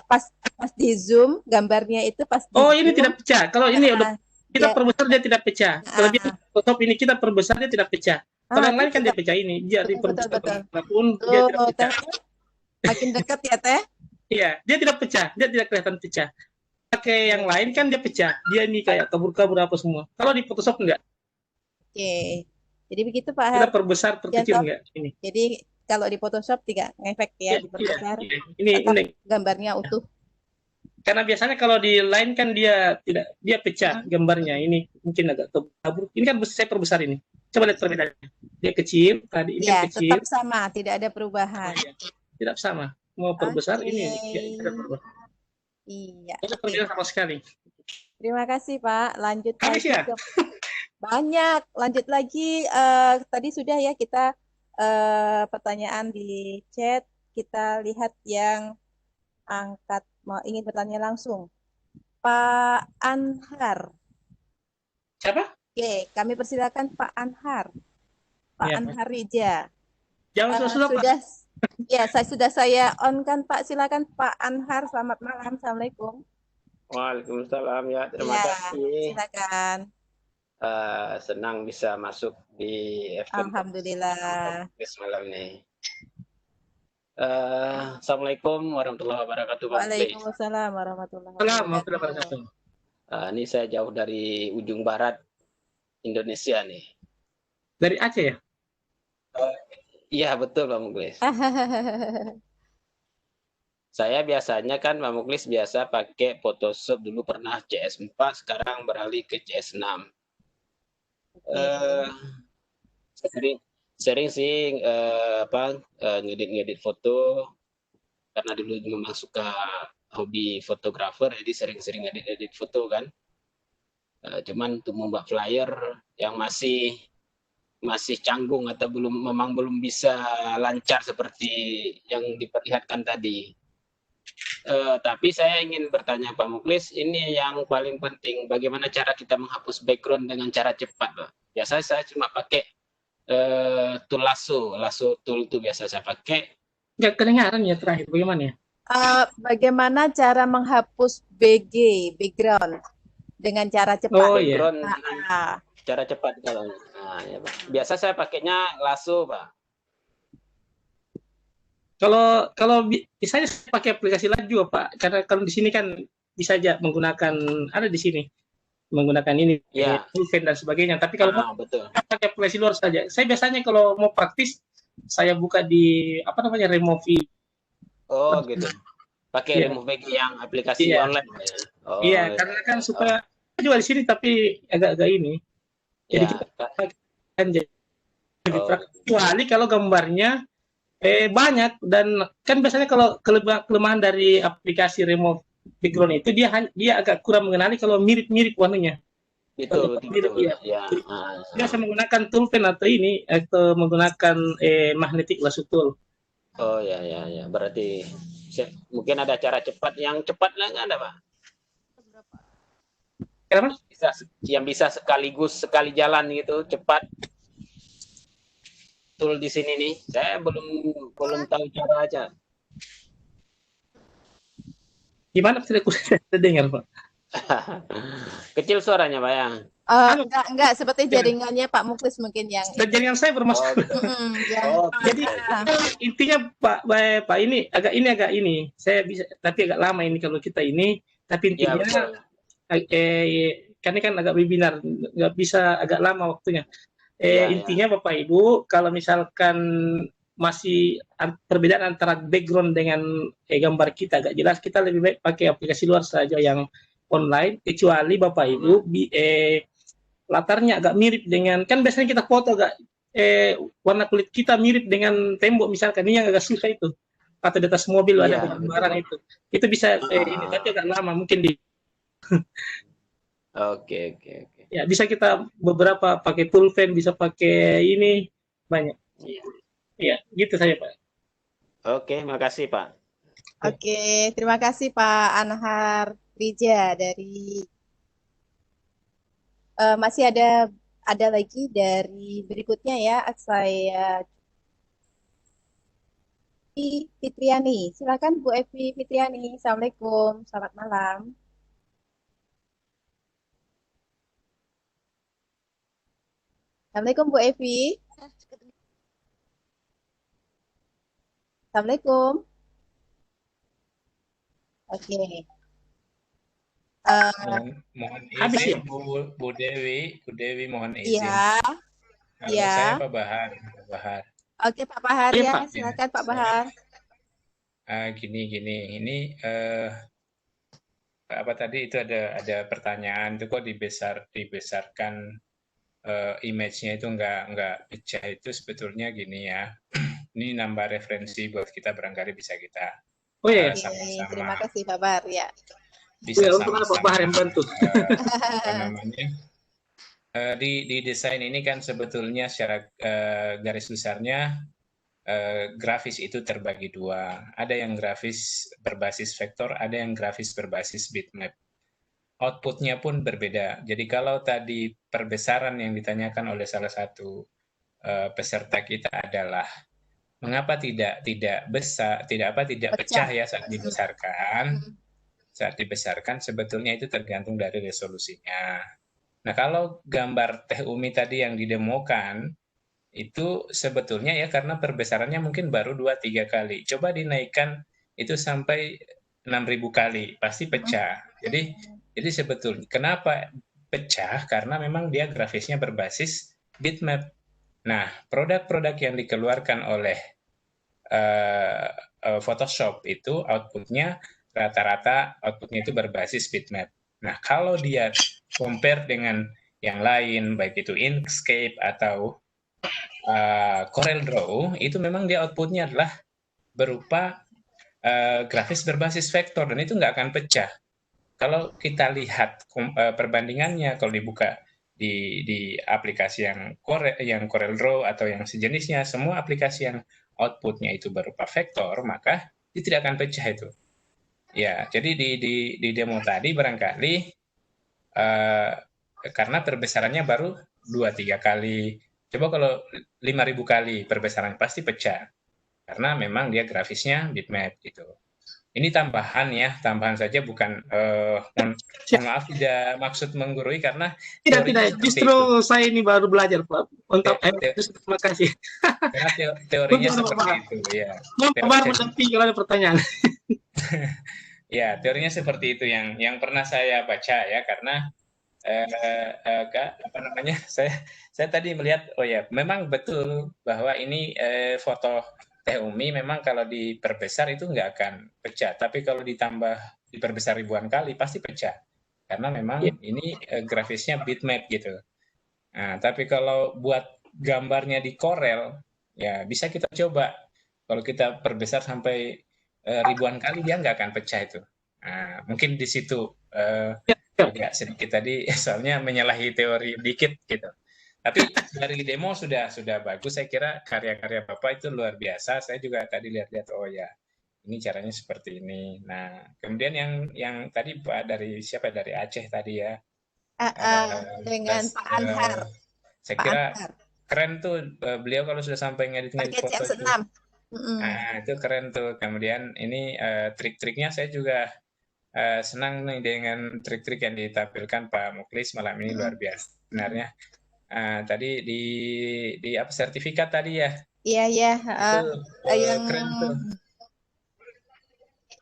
Pas di zoom gambarnya itu pas di Oh, ini zoom, tidak pecah. Kalau ini udah kita ya, perbesar dia tidak pecah. Kalau dia Photoshop ini kita perbesar dia tidak pecah. Kalau yang lain kan dia tidak. pecah ini. Dia Betul, diperbesar betul. pun dia tidak Tuh, pecah. Teh. Makin dekat ya, Teh. Iya, dia tidak pecah. Dia tidak kelihatan pecah. Pakai yang lain kan dia pecah. Dia ini kayak kabur-kabur apa semua. Kalau di Photoshop enggak. Oke. Jadi begitu Pak Kita Har. perbesar, perkecil enggak ini. Jadi kalau di Photoshop tidak ngefek ya, diperbesar. Ini gambarnya utuh. karena biasanya kalau di line kan dia tidak pecah gambarnya. Ini mungkin agak kabur. Ini kan saya perbesar ini. Coba lihat perbedaannya. Dia kecil, tadi ini Ya, kecil. tetap sama, tidak ada perubahan. Tidak sama. Mau perbesar Oke. ini tidak perubahan. Iya. Tidak perbedaan sama sekali. Terima kasih Pak. Lanjut Habis lagi ya? banyak. Lanjut lagi. Tadi sudah ya kita pertanyaan di chat. Kita lihat yang ingin bertanya langsung. Pak Anhar. Siapa? Oke, kami persilakan Pak Anhar. Pak Ya, Anhar Rija. Jangan sudah Pak. Ya, saya on kan Pak. Silakan Pak Anhar. Selamat malam. Assalamualaikum. Waalaikumsalam ya, terima Ya, kasih. silakan. Senang bisa masuk di FM Alhamdulillah. malam ini. Assalamualaikum warahmatullahi wabarakatuh. Waalaikumsalam warahmatullahi wabarakatuh. Ini saya jauh dari ujung barat Indonesia nih. Dari Aceh ya? Iya betul Pak Muklis. Saya biasanya kan Pak Muklis biasa pakai Photoshop, dulu pernah CS4, sekarang beralih ke CS6. Sering sih ngedit foto karena dulu memang suka hobi fotografer, jadi sering-sering ngedit foto kan. Cuman untuk membuat flyer yang masih canggung atau memang belum bisa lancar seperti yang diperlihatkan tadi. Tapi saya ingin bertanya Pak Muklis, ini yang paling penting, bagaimana cara kita menghapus background dengan cara cepat, Pak? Biasa saya cuma pakai tool lasso tool itu biasa saya pakai. Nggak kedengaran ya terakhir, bagaimana ya? Bagaimana cara menghapus background dengan cara cepat? Oh iya. Cara cepat kalau. Ya, Pak. Biasa saya pakainya lasso, Pak. Kalau saya pakai aplikasi lain juga Pak, karena kalau di sini kan bisa aja menggunakan ada di sini menggunakan ini Toolpen dan sebagainya. Tapi kalau mau pakai aplikasi luar saja. Saya biasanya kalau mau praktis saya buka di Removie. Oh gitu. Pakai Removie yang aplikasi online. Oh, iya, karena kan supaya juga di sini tapi agak-agak ini. Jadi kita kan jadi kecuali kalau gambarnya banyak, dan kan biasanya kalau kelemahan dari aplikasi remove background itu dia agak kurang mengenali kalau mirip-mirip warnanya. Betul. Ya. Dia bisa menggunakan toolpen atau menggunakan magnetic lasso tool. Oh ya ya ya. Berarti mungkin ada cara cepat, yang cepat lah nggak ada Pak? Kenapa? Yang bisa sekali jalan gitu cepat. Tool di sini nih, saya belum tahu cara aja. Gimana tidak dengar Pak? Kecil suaranya Pak ya. Enggak, seperti jaringannya Pak Muklis mungkin yang Dan jaringan saya bermasalah. Jadi intinya Pak ini agak ini. Saya bisa, tapi agak lama ini kalau kita ini. Tapi intinya kan ini kan agak webinar, nggak bisa, agak lama waktunya. Intinya Bapak Ibu, kalau misalkan masih perbedaan antara background dengan gambar kita agak jelas, kita lebih baik pakai aplikasi luar saja yang online, kecuali Bapak Ibu latarnya agak mirip dengan, kan biasanya kita foto agak warna kulit kita mirip dengan tembok misalkan, ini yang agak susah itu, atau di atas mobil ada barang itu bisa ini, tapi agak lama mungkin di Oke. Ya, bisa kita beberapa pakai pulpen, bisa pakai ini, banyak. Iya, gitu saya Pak. Oke, makasih Pak. Oke, terima kasih Pak Anhar Rija dari masih ada lagi dari berikutnya ya, saya Fitriani. Silakan Bu Evi Fitriani. Assalamualaikum, selamat malam. Assalamualaikum Bu Evi. Assalamualaikum. Oke. Mohon izin Bu Dewi mohon izin. Iya. Saya Pak Bahar. Oke Pak Bahar ya, silakan Pak Bahar. Gini, ini apa tadi itu ada pertanyaan itu kok dibesarkan image-nya itu nggak pecah, itu sebetulnya gini ya. Ini nambah referensi buat kita, barangkali bisa kita sama-sama. Terima kasih Pak Bahar ya. Bisa sama-sama Pak Bahar yang bantu. Apa namanya? Di desain ini kan sebetulnya secara garis besarnya grafis itu terbagi dua. Ada yang grafis berbasis vektor, ada yang grafis berbasis bitmap. Outputnya pun berbeda. Jadi kalau tadi perbesaran yang ditanyakan oleh salah satu peserta kita adalah mengapa tidak pecah ya saat dibesarkan. Saat dibesarkan sebetulnya itu tergantung dari resolusinya. Nah, kalau gambar Teh Umi tadi yang didemokan itu sebetulnya ya karena perbesarannya mungkin baru 2-3 kali. Coba dinaikkan itu sampai 6.000 kali, pasti pecah. Jadi sebetulnya kenapa pecah? Karena memang dia grafisnya berbasis bitmap. Nah, produk-produk yang dikeluarkan oleh Photoshop itu outputnya rata-rata outputnya itu berbasis bitmap. Nah, kalau dia compare dengan yang lain, baik itu Inkscape atau Corel Draw, itu memang dia outputnya adalah berupa grafis berbasis vektor, dan itu nggak akan pecah. Kalau kita lihat perbandingannya, kalau dibuka di aplikasi yang Corel Draw atau yang sejenisnya, semua aplikasi yang outputnya itu berupa vektor, maka itu tidak akan pecah itu. Ya, jadi di demo tadi barangkali karena perbesarannya baru 2-3 kali. Coba kalau 5.000 kali perbesaran pasti pecah. Karena memang dia grafisnya bitmap gitu. Ini tambahan saja, bukan maaf tidak maksud menggurui karena tidak, justru saya ini baru belajar Pak. Untuk terima kasih. Karena teorinya seperti itu ya. Baru kalau ada pertanyaan. Ya, teorinya seperti itu yang pernah saya baca ya, karena apa namanya, saya tadi melihat, oh ya memang betul bahwa ini foto Teh Umi memang kalau diperbesar itu nggak akan pecah, tapi kalau diperbesar ribuan kali pasti pecah karena memang ini grafisnya bitmap gitu. Nah, tapi kalau buat gambarnya di Corel ya bisa kita coba, kalau kita perbesar sampai ribuan kali dia nggak akan pecah itu. Nah, mungkin di situ agak sedikit tadi soalnya menyalahi teori dikit gitu. Tapi dari demo sudah bagus. Saya kira karya-karya Bapak itu luar biasa. Saya juga tadi lihat-lihat, oh ya, ini caranya seperti ini. Nah, kemudian yang tadi Pak dari siapa? Dari Aceh tadi ya. Dengan Pak Anhar. Saya Pak kira Anhar. keren tuh beliau kalau sudah sampai ngedit-ngedit Pakai foto itu. CS6. Nah, itu keren tuh. Kemudian ini trik-triknya saya juga senang nih dengan trik-trik yang ditampilkan Pak Muklis malam ini, luar biasa sebenarnya. Tadi di apa sertifikat tadi ya? Iya. Itu Yang keren tuh.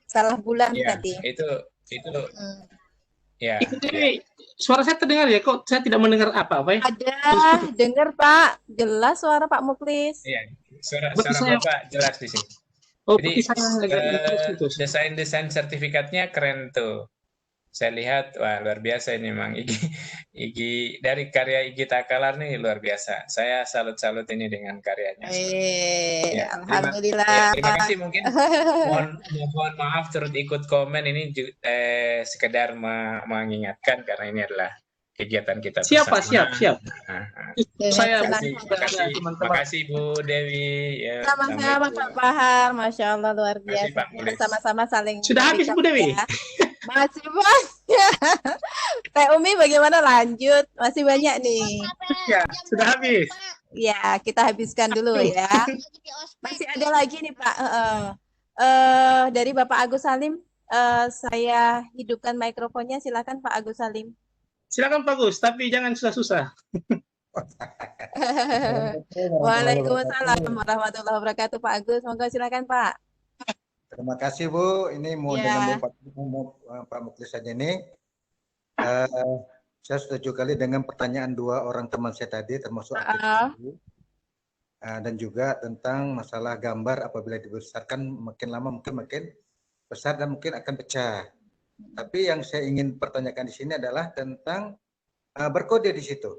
salah bulan Ya, tadi. itu ya. Ibu Dewi, suara saya terdengar ya? Kok saya tidak mendengar apa-apa ya? Ada, dengar Pak, jelas suara Pak Muklis. Iya, suara Berarti Bapak jelas di sini. Oh, Jadi berarti saya agak putus. desain sertifikatnya keren tuh. Saya lihat, wah luar biasa ini memang Igi dari karya Igi Takalar nih luar biasa. Saya salut ini dengan karyanya. Ya, Alhamdulillah. terima kasih. Mungkin mohon maaf turut ikut komen ini sekedar mengingatkan karena ini adalah kegiatan kita Siap. Saya terima kasih Bu Dewi. Ya, sama-sama Pak Bahar, Masya Allah luar biasa. Kita sama-sama saling. Sudah habis Bu Dewi? Ya. Masih banyak. Teh Umi bagaimana lanjut? Masih banyak nih. Ya, sudah habis. Ya, kita habiskan dulu ya. Masih ada lagi nih Pak. Dari Bapak Agus Salim, saya hidupkan mikrofonnya. Silakan Pak Agus Salim. Silakan Pak Gus, tapi jangan susah-susah. Waalaikumsalam warahmatullahi wabarakatuh Pak Agus. Monggo silakan Pak. Terima kasih Bu. Ini mau dengan Pak Muklis saja ini. Saya setuju kali dengan pertanyaan dua orang teman saya tadi, termasuk dan juga tentang masalah gambar apabila dibesarkan makin lama makin besar dan mungkin akan pecah. Tapi yang saya ingin pertanyakan di sini adalah tentang berkode di situ.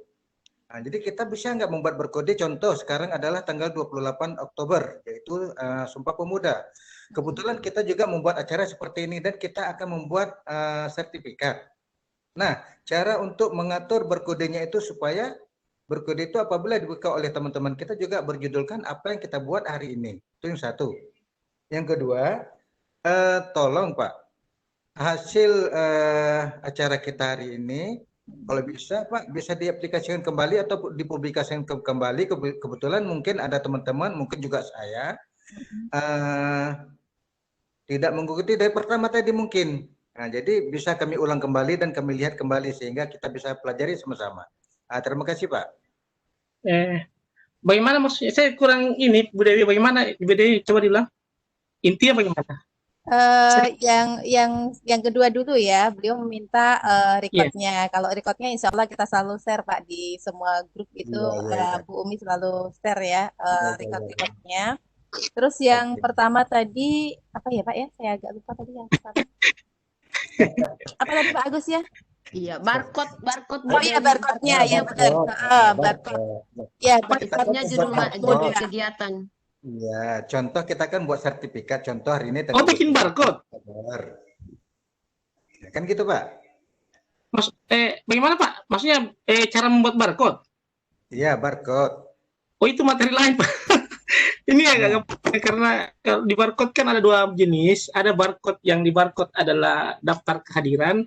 Nah, jadi kita bisa nggak membuat berkode? Contoh sekarang adalah tanggal 28 Oktober, yaitu Sumpah Pemuda. Kebetulan kita juga membuat acara seperti ini dan kita akan membuat sertifikat. Nah, cara untuk mengatur berkodenya itu supaya berkode itu apabila dibuka oleh teman-teman kita juga berjudulkan apa yang kita buat hari ini. Itu yang satu. Yang kedua, tolong Pak, hasil acara kita hari ini, kalau bisa Pak, bisa diaplikasikan kembali atau dipublikasikan kembali. Kebetulan mungkin ada teman-teman, mungkin juga saya, tidak mengikuti dari pertama tadi mungkin. Nah, jadi bisa kami ulang kembali dan kami lihat kembali sehingga kita bisa pelajari sama-sama. Terima kasih Pak. Bagaimana maksudnya? Saya kurang ini Bu Dewi, bagaimana Bu Dewi, coba diulang. Intinya bagaimana? Yang kedua dulu ya, beliau meminta recordnya. Kalau recordnya insya Allah kita selalu share Pak di semua grup itu. Bu Umi selalu share ya record-recordnya. Terus yang pertama tadi apa ya Pak ya? Saya agak lupa tadi yang pertama. Apa tadi Pak Agus ya? Iya, barcode. Oh iya, barcode-nya ya benar. Barcode. Ya, barcode-nya judul kegiatan. Iya, contoh kita kan buat sertifikat. Contoh hari ini. Oh, bikin barcode. Ya, kan gitu Pak. Bagaimana Pak? Maksudnya cara membuat barcode? Iya, barcode. Oh, itu materi lain Pak. Ini agak karena di barcode kan ada dua jenis. Ada barcode yang di barcode adalah daftar kehadiran.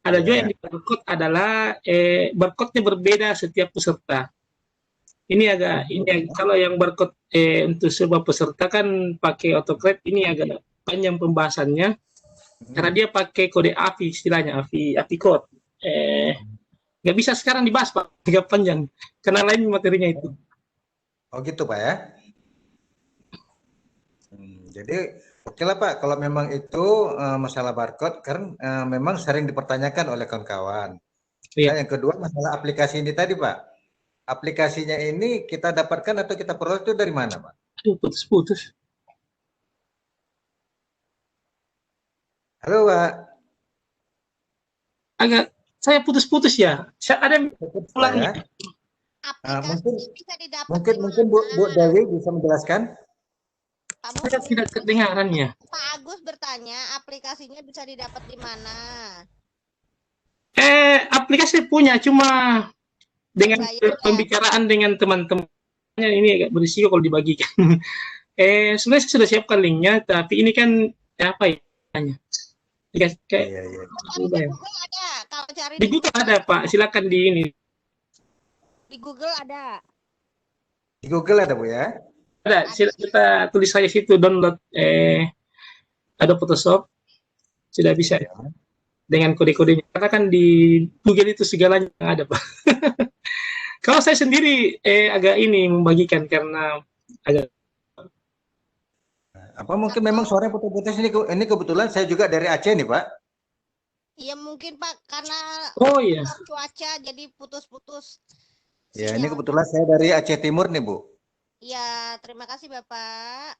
Ada juga yang di barcode adalah barcode-nya berbeda setiap peserta. Ini kalau yang barcode untuk sebuah peserta kan pakai AutoCAD, ini agak panjang pembahasannya karena dia pakai kode API, istilahnya API code. Nggak bisa sekarang dibahas Pak, agak panjang karena lain materinya itu. Oh gitu Pak ya. Jadi oke lah Pak, kalau memang itu masalah barcode kan memang sering dipertanyakan oleh kawan-kawan. Nah, yang kedua masalah aplikasi ini tadi Pak. Aplikasinya ini kita dapatkan atau kita peroleh itu dari mana Pak? Aduh, putus-putus. Halo Pak. Agak saya putus-putus ya. Ada yang ulangnya. Mungkin Bu Dewi bisa menjelaskan. Saya tidak kedengarannya. Pak Agus bertanya, aplikasinya bisa didapat di mana? Aplikasi punya, cuma dengan Bahayanya. pembicaraan dengan teman-temannya ini agak berisiko kalau dibagikan. Sebenarnya saya sudah siapkan linknya, tapi ini kan apa ya? Kayak Iya, iya. Cari di Google ada. Kalau cari di Google ada Pak, silakan di ini. di Google ada. Di Google ada Bu ya? Ada, kita tulis saja situ download Adobe Photoshop, sudah bisa dengan kode-kodenya. Karena kan di Google itu segalanya ada Pak. Kalau saya sendiri agak ini membagikan karena agak Apa mungkin memang suaranya putus-putus ini kebetulan saya juga dari Aceh nih Pak. Iya mungkin Pak karena oh iya. cuaca jadi putus-putus. Ya, ini kebetulan saya dari Aceh Timur nih Bu. Iya, terima kasih Bapak.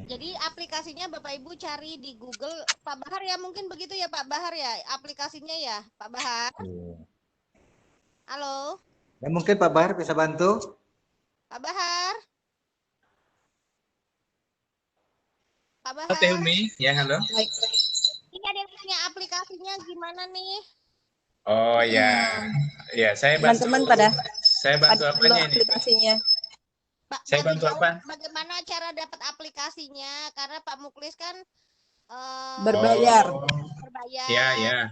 Jadi aplikasinya Bapak Ibu cari di Google Pak Bahar ya, mungkin begitu ya Pak Bahar ya, aplikasinya ya Pak Bahar. Halo. Ya mungkin Pak Bahar bisa bantu. Pak Bahar. Pak Bahar. Halo Tehumi, ya halo. Ini ada yang tanya aplikasinya gimana nih? Oh ya, ya saya bantu. Teman-teman pada Saya bantu apanya ini? aplikasinya. Pak, Saya bantu apa? Bagaimana cara dapat aplikasinya? Karena Pak Muklis kan Berbayar. berbayar. Ya, ya.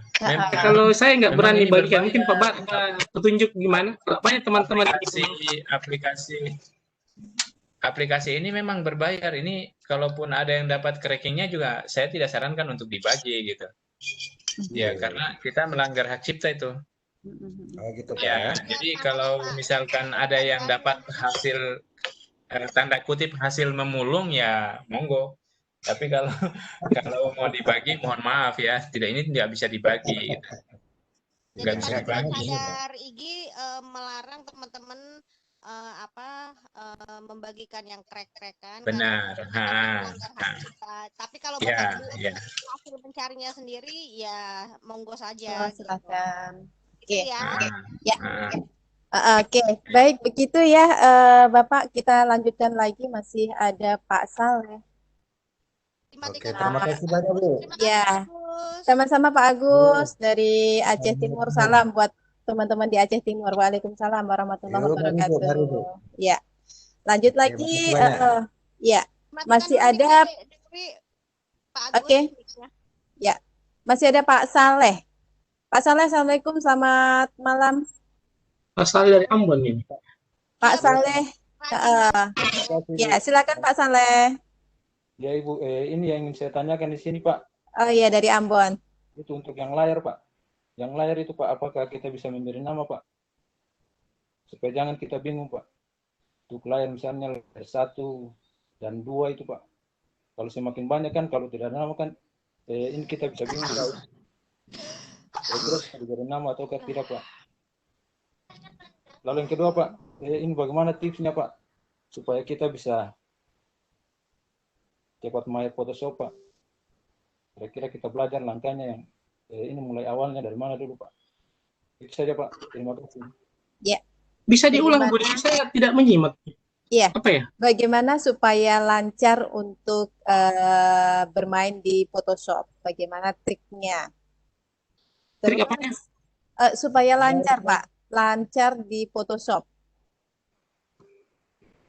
Kalau saya nggak Memang berani ini bagikan, berbayar. mungkin Pak Bar ada petunjuk gimana? Banyak teman-teman aplikasi ini memang berbayar. Ini kalaupun ada yang dapat crackingnya juga saya tidak sarankan untuk dibagi gitu. Ya, karena kita melanggar hak cipta itu. Oh gitu Ya, jadi kalau misalkan ada yang dapat hasil tanda kutip hasil memulung ya monggo. Tapi kalau mau dibagi mohon maaf ya, ini tidak bisa dibagi. Gitu. Nggak bisa dibagi. Sadar IG melarang teman-teman membagikan yang crack-crackan. Benar. Tapi kalau Ya, Bapak ya. hasil mencarinya sendiri ya monggo saja. Silakan. Oke. Oke. Ya. Ya. Oke, baik begitu ya Bapak, kita lanjutkan lagi, masih ada Pak Saleh. Oke, terima kasih banyak Bu. Ya, sama-sama Pak Agus dari Aceh Timur. Salam buat teman-teman di Aceh Timur. Waalaikumsalam warahmatullahi wabarakatuh. Ya, lanjut lagi. Ya, masih ada. Oke. Ya, masih ada Pak Saleh. Pak Saleh, assalamualaikum, selamat malam. Pak Saleh dari Ambon ini. Pak Saleh, ya silakan Pak Saleh. Ya Ibu, ini yang ingin saya tanyakan di sini Pak. Oh iya, dari Ambon. Itu untuk yang layar Pak. Yang layar itu Pak, apakah kita bisa memberi nama Pak? Supaya jangan kita bingung Pak. Untuk layar misalnya layar 1 dan 2 itu Pak. Kalau semakin banyak kan, kalau tidak ada nama kan, ini kita bisa bingung Pak. Terus diberi nama atau tidak Pak? Lalu yang kedua Pak, ini bagaimana tipsnya Pak? Supaya kita bisa cepat main Photoshop Pak. Kira-kira kita belajar langkahnya yang ini mulai awalnya dari mana dulu Pak? Itu saja Pak, terima kasih. Ya. Bisa diulang Bu, saya tidak menyimak. Iya. Apa ya? Bagaimana supaya lancar untuk bermain di Photoshop? Bagaimana triknya? Trik apanya? Supaya lancar Pak, lancar di Photoshop.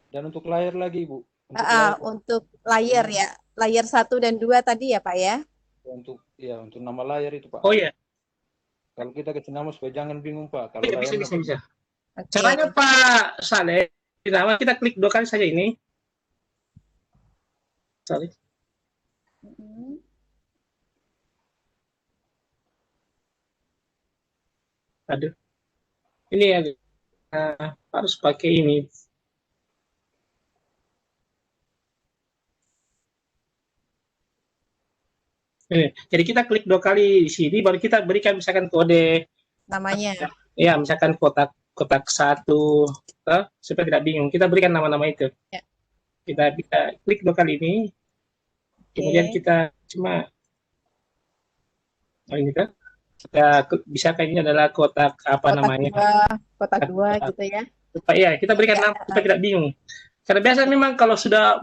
Dan untuk layar lagi Ibu. Untuk layar ya, layar 1 dan 2 tadi ya Pak ya? Untuk nama layar itu Pak. Oh iya. Kalau kita kasih nama supaya jangan bingung Pak. Kalau Bisa. Caranya Pak Saleh, nama kita klik 2 kali saja ini. Saleh. Aduh. Ini ya harus pakai ini. Jadi kita klik 2 kali di sini, baru kita berikan misalkan kode namanya. Ya, misalkan kotak 1, supaya tidak bingung. Kita berikan nama-nama itu. Ya. Kita klik 2 kali ini, kemudian kita cuma ini kan, kita bisa ini adalah kotak apa namanya? Kotak 2 gitu ya. Supaya kita berikan nama supaya tidak bingung. Karena biasa memang kalau sudah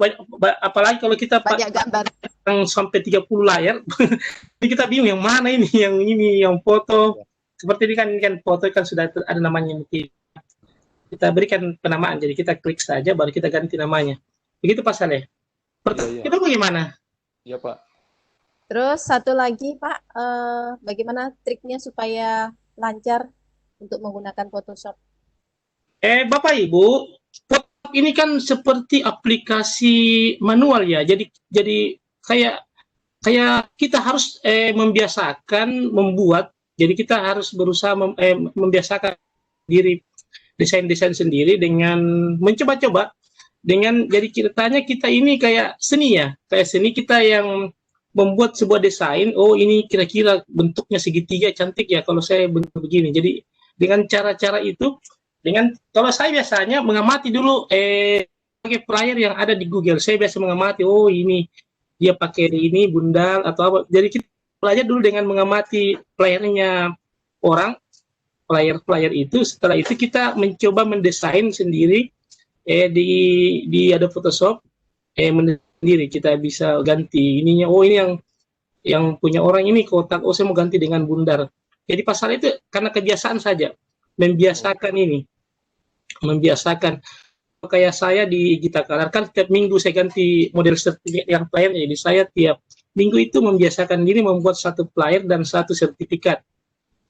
apalagi kalau kita banyak gambar sampai 30 layar, jadi kita bingung yang mana ini, yang foto. seperti ini kan foto kan sudah ada namanya, kita berikan penamaan, jadi kita klik saja baru kita ganti namanya. Begitu Pak Saleh. Iya. Itu bagaimana? Iya Pak. Terus satu lagi Pak, bagaimana triknya supaya lancar untuk menggunakan Photoshop? Bapak Ibu, Photoshop ini kan seperti aplikasi manual ya. Jadi kayak kita harus membiasakan membuat. Jadi kita harus berusaha membiasakan diri desain sendiri dengan mencoba-coba. Jadi ceritanya kita ini kayak seni ya, kayak seni kita yang membuat sebuah desain. Oh ini kira-kira bentuknya segitiga cantik ya kalau saya bentuk begini. Jadi dengan cara-cara itu, kalau saya biasanya mengamati dulu pakai flyer yang ada di Google. Saya biasa mengamati, oh ini dia pakai ini bundal atau apa. Jadi kita belajar dulu dengan mengamati flyernya orang, flyer itu. Setelah itu kita mencoba mendesain sendiri di Adobe Photoshop sendiri. Kita bisa ganti ininya, oh ini yang punya orang ini kotak, oh saya mau ganti dengan bundar. Jadi pasal itu karena kebiasaan saja, membiasakan kayak saya di Gita Color kan tiap minggu saya ganti model sertifikat yang flyer, jadi saya tiap minggu itu membiasakan diri membuat satu flyer dan satu sertifikat.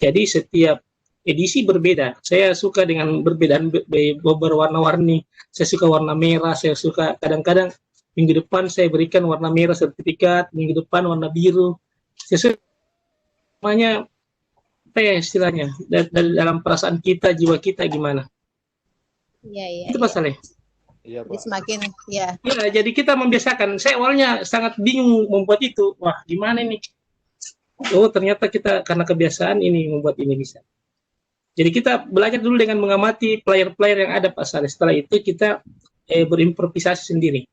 Jadi setiap edisi berbeda. Saya suka dengan berwarna-warni. Saya suka warna merah, saya suka kadang-kadang minggu depan saya berikan warna merah sertifikat, minggu depan warna biru. Sesuai namanya apa ya istilahnya, dari dalam perasaan kita, jiwa kita gimana. Iya. Itu Pak Saleh. Iya Pak. Jadi semakin ya. Ya, jadi kita membiasakan. Saya awalnya sangat bingung membuat itu. Wah, gimana ini? Oh, ternyata kita karena kebiasaan ini membuat ini bisa. Jadi kita belajar dulu dengan mengamati player-player yang ada Pak Saleh. Setelah itu kita berimprovisasi sendiri.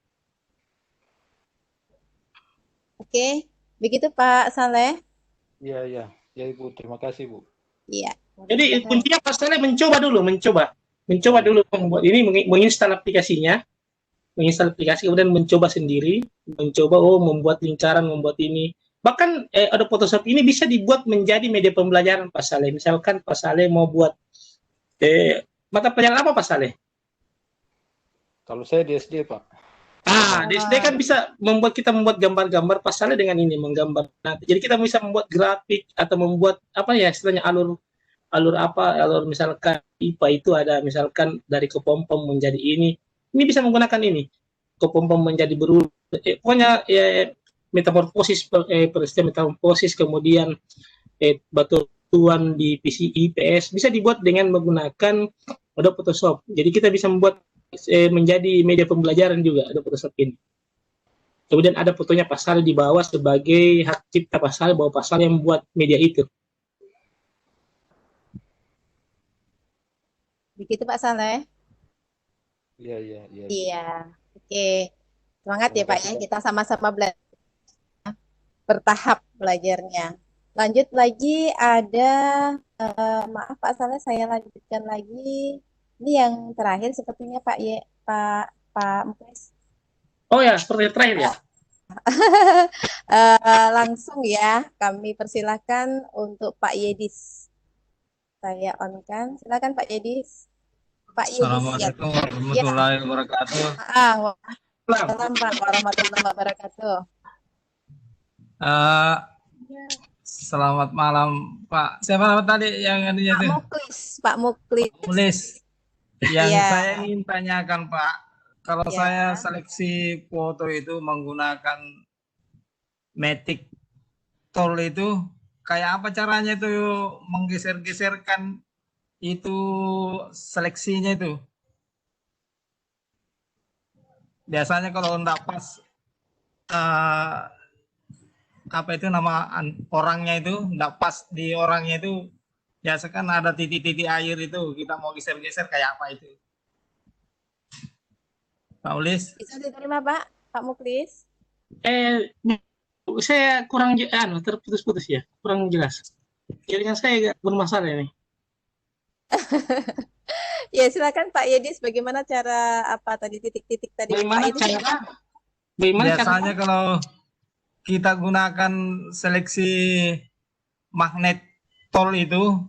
Oke, begitu Pak Saleh. Iya. Ya Ibu, terima kasih Bu. Iya. Jadi kuncinya Pak Saleh mencoba dulu membuat ini, menginstal aplikasinya, kemudian mencoba sendiri, membuat lingkaran, membuat ini. Bahkan ada Photoshop ini bisa dibuat menjadi media pembelajaran Pak Saleh. Misalkan Pak Saleh mau buat mata pelajaran apa Pak Saleh? Kalau saya di SD Pak. Di SD kan bisa kita membuat gambar-gambar Pak Saleh dengan ini menggambar. Nah, jadi kita bisa membuat grafik atau membuat apa ya istilahnya alur misalkan IPA itu ada misalkan dari kepompong menjadi ini bisa menggunakan ini kepompong menjadi berulang. Pokoknya metamorfosis peristiwa metamorfosis, kemudian batuan di PCI PS bisa dibuat dengan menggunakan Adobe Photoshop. Jadi kita bisa membuat menjadi media pembelajaran juga Adobe Photoshop ini. Kemudian ada fotonya Pak Saleh di bawah sebagai hak cipta Pak Saleh, bahwa Pak Saleh yang membuat media itu. Begitu Pak Saleh. Iya. Oke. Semangat ya Pak ya. Kita sama-sama belajar. Bertahap belajarnya. Lanjut lagi ada maaf Pak Saleh, saya lanjutkan lagi. Ini yang terakhir sepertinya Pak Muklis. Oh ya, seperti yang terakhir ya. Langsung ya, kami persilakan untuk Pak Yedis. Saya on-kan. Silakan Pak Yedis. Assalamualaikum warahmatullahi wabarakatuh. Waalaikumsalam Pak warahmatullahi wabarakatuh. Selamat malam Pak. Siapa nama tadi yang ininya itu? Pak Muklis. Yang saya ingin tanyakan Pak, kalau saya seleksi foto itu menggunakan Matic Tool itu, kayak apa caranya itu menggeser-geserkan itu seleksinya itu? Biasanya kalau enggak pas apa itu nama orangnya itu enggak pas di orangnya itu, biasa kan ada titik-titik air itu, kita mau geser-geser kayak apa itu? Pak Ulis? Bisa diterima Pak Muklis? Saya kurang terputus-putus ya, kurang jelas. Jaringan saya agak bermasalah ini. Ya silakan Pak Yedis, bagaimana cara apa tadi titik-titik tadi? Biasanya kalau kita gunakan seleksi magnet tool itu,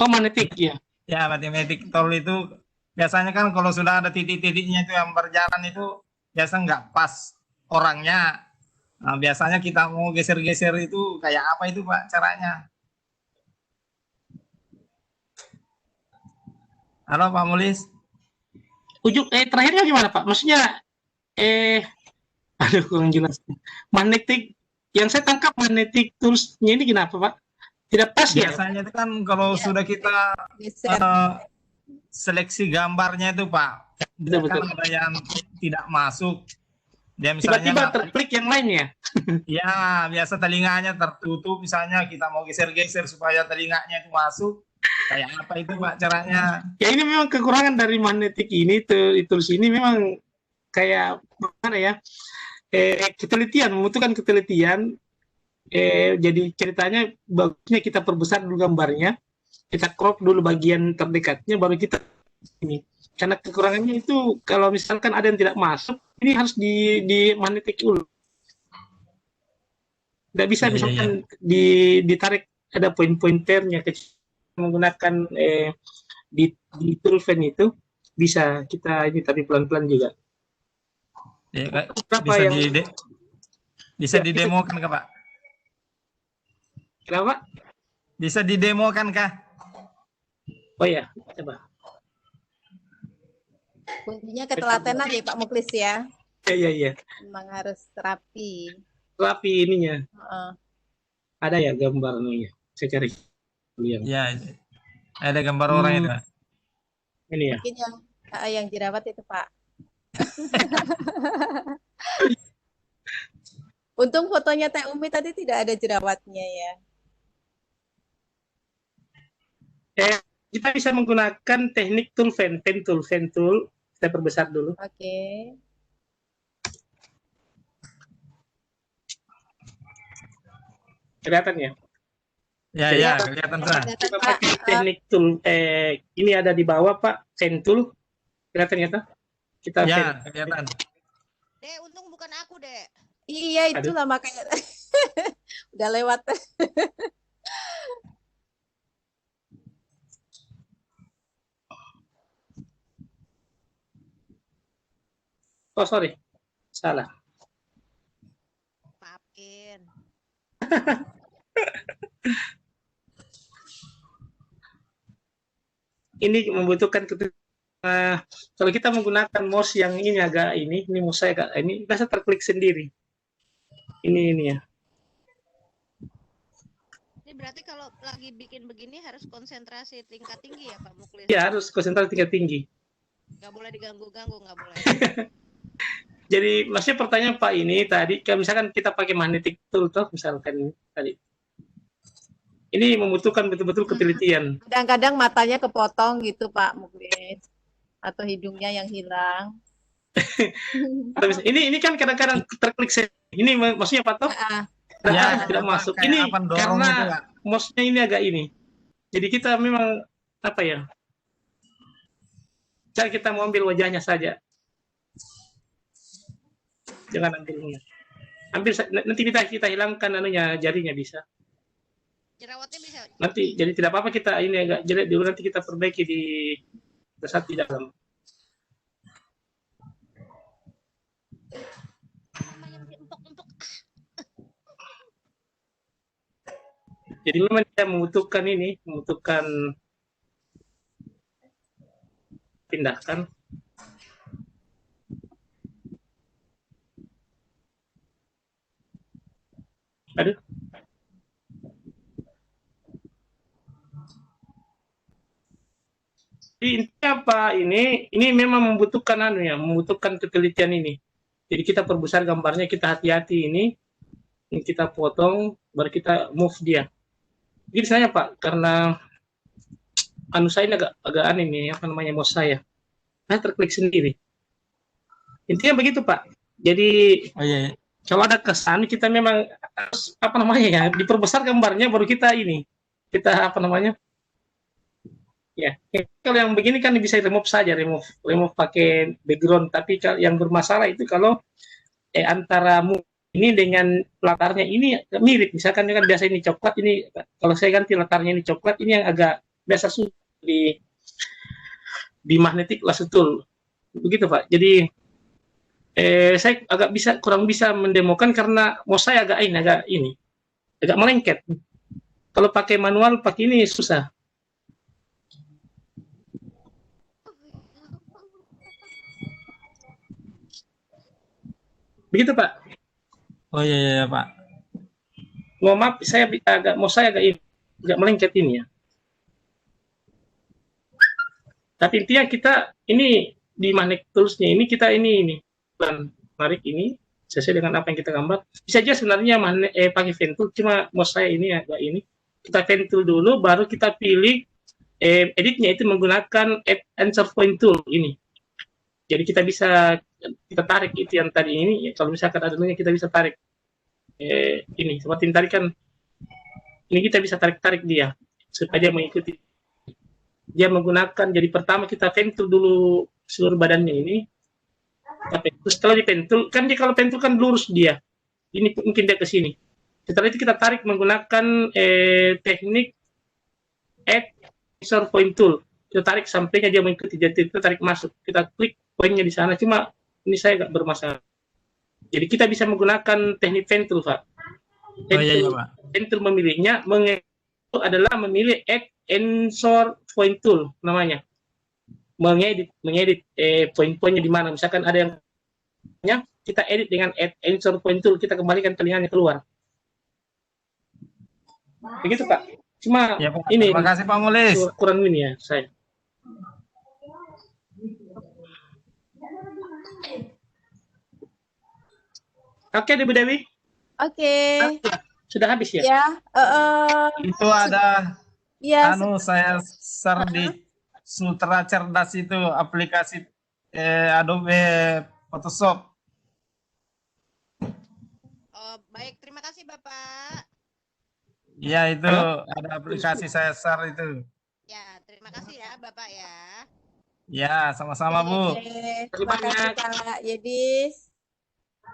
Oh, magnetic ya. Ya, magnetic tool itu biasanya kan kalau sudah ada titik-titiknya itu yang berjalan itu biasa nggak pas orangnya. Nah, biasanya kita mau geser-geser itu kayak apa itu Pak caranya? Halo Pak Mulis. Terakhirnya gimana Pak? Maksudnya aduh kurang jelas. Magnetic yang saya tangkap magnetic tools-nya ini kenapa Pak? Tidak pas ya? Biasanya itu kan kalau sudah kita seleksi gambarnya itu Pak, Betul. kan ada yang tidak masuk. Dia misalnya Tiba-tiba terklik yang lainnya. Ya, biasa telinganya tertutup misalnya kita mau geser-geser supaya telinganya itu masuk. Kayak apa itu Pak caranya? Ya ini memang kekurangan dari magnetic ini, tools ini memang kayak mana ya? Membutuhkan ketelitian. Jadi ceritanya bagusnya kita perbesar dulu gambarnya, kita crop dulu bagian terdekatnya, baru kita ini. Karena kekurangannya itu kalau misalkan ada yang tidak masuk, ini harus di magnetic dulu. Tidak bisa misalkan ditarik ada pointernya menggunakan di toolpen itu bisa kita ini tapi pelan-pelan juga. Ya, bisa didemokan kah Pak? Kenapa? Bisa didemokan kah? Oh ya, coba. Kuncinya ketelatenan ya Pak Muklis ya. Iya. Memang harus rapi. Rapi ininya. Ada ya gambarnya? Saya cari. Ya, ada gambar orang itu. Ini ya. Mungkin yang jerawat itu Pak. Untung fotonya Teh Umi tadi tidak ada jerawatnya ya. Kita bisa menggunakan teknik pen tool. Kita perbesar dulu. Oke. Kelihatan ya? Ya, kelihatan Pak. Kita pakai teknik tool. Ini ada di bawah Pak, pen tool. Kelihatan ya Pak? Kita kelihatan. Dek, untung bukan aku, Dek. Iya, itulah makanya. Udah lewat. Oh, sorry. Salah. Maafin. Ini membutuhkan kalau kita menggunakan mouse yang ini agak ini mouse saya agak ini bisa terklik sendiri. Ini ya. Ini berarti kalau lagi bikin begini harus konsentrasi tingkat tinggi ya Pak Muklis? Ya, harus konsentrasi tingkat tinggi. Nggak boleh diganggu-ganggu, nggak boleh. Jadi maksudnya pertanyaan Pak ini tadi, kalau misalkan kita pakai magnetic tool toh, misalkan ini tadi. Ini membutuhkan betul-betul ketelitian. Kadang-kadang matanya kepotong gitu Pak Muklis. Atau hidungnya yang hilang. Ini kan kadang-kadang terklik ini maksudnya Pak toh? Tidak masuk. Ini karena mouse-nya ini agak ini. Jadi kita memang apa ya? Cara kita mau ambil wajahnya saja. Jangan ambilnya. Nanti kita hilangkan anunya, jarinya bisa. Jerawatnya bisa. Nanti jadi tidak apa-apa kita ini agak jelek dulu, nanti kita perbaiki di saat di dalam. Jadi memang kita membutuhkan pindahkan. Aduh. Intinya apa ini memang membutuhkan membutuhkan ketelitian ini. Jadi kita perbesar gambarnya, kita hati-hati ini kita potong, baru kita move dia. Jadi misalnya Pak, karena saya ini agak aneh nih, mouse saya terklik sendiri. Intinya begitu Pak. Jadi kalau ada kesan kita memang harus diperbesar gambarnya, baru kita ya, kalau yang begini kan bisa remove saja, remove pakai background. Tapi yang bermasalah itu kalau antara ini dengan latarnya ini mirip. Misalkan kan biasa ini coklat, ini kalau saya ganti latarnya ini coklat, ini yang agak biasa di magnetic laser tool. Begitu Pak. Jadi saya kurang bisa mendemokan karena mau saya agak melengket. Kalau pakai manual pakai ini susah. Begitu Pak. Oh iya Pak. Maaf, saya agak melengket ini ya. Tapi intinya kita ini di magnetic tools-nya ini kita ini tarik ini sesuai dengan apa yang kita gambar. Bisa aja sebenarnya pakai pen tool, cuma mau saya ini agak ini. Kita pen tool dulu, baru kita pilih editnya itu menggunakan answer point tool ini. Jadi kita tarik itu yang tadi ini. Kalau misalkan ada dulunya kita bisa tarik ini seperti tadi kan. Ini kita bisa tarik dia supaya dia mengikuti. Dia menggunakan, jadi pertama kita pen tool dulu seluruh badannya ini. Setelah di pen tool, kan dia kalau pen tool kan lurus dia. Ini mungkin dia ke sini. Setelah itu kita tarik menggunakan teknik add insert point tool. Kita tarik sampainya dia mengikuti, jadi kita tarik masuk. Kita klik poinnya di sana, cuma ini saya nggak bermasalah. Jadi kita bisa menggunakan teknik pen tool, Pak. Pen tool memilihnya, adalah memilih add insert point tool namanya. Mengedit poin-poinnya di mana. Misalkan ada yang kita edit dengan add insert point tool, kita kembalikan telinganya keluar. Begitu Pak. Cuma ya, Pak. Ini. Terima kasih Pak Mulis. Kurang ini ya saya. Oke, Dewi Dewi. Oke. Sudah habis ya? Ya. Itu ada. Ya. Saya share di Sutra Cerdas itu aplikasi Adobe Photoshop. Oh, baik, terima kasih Bapak. Ya, itu ada aplikasi saya share itu. Ya, terima kasih ya Bapak ya. Ya, sama-sama Bu. Terima kasih Kak Yedis.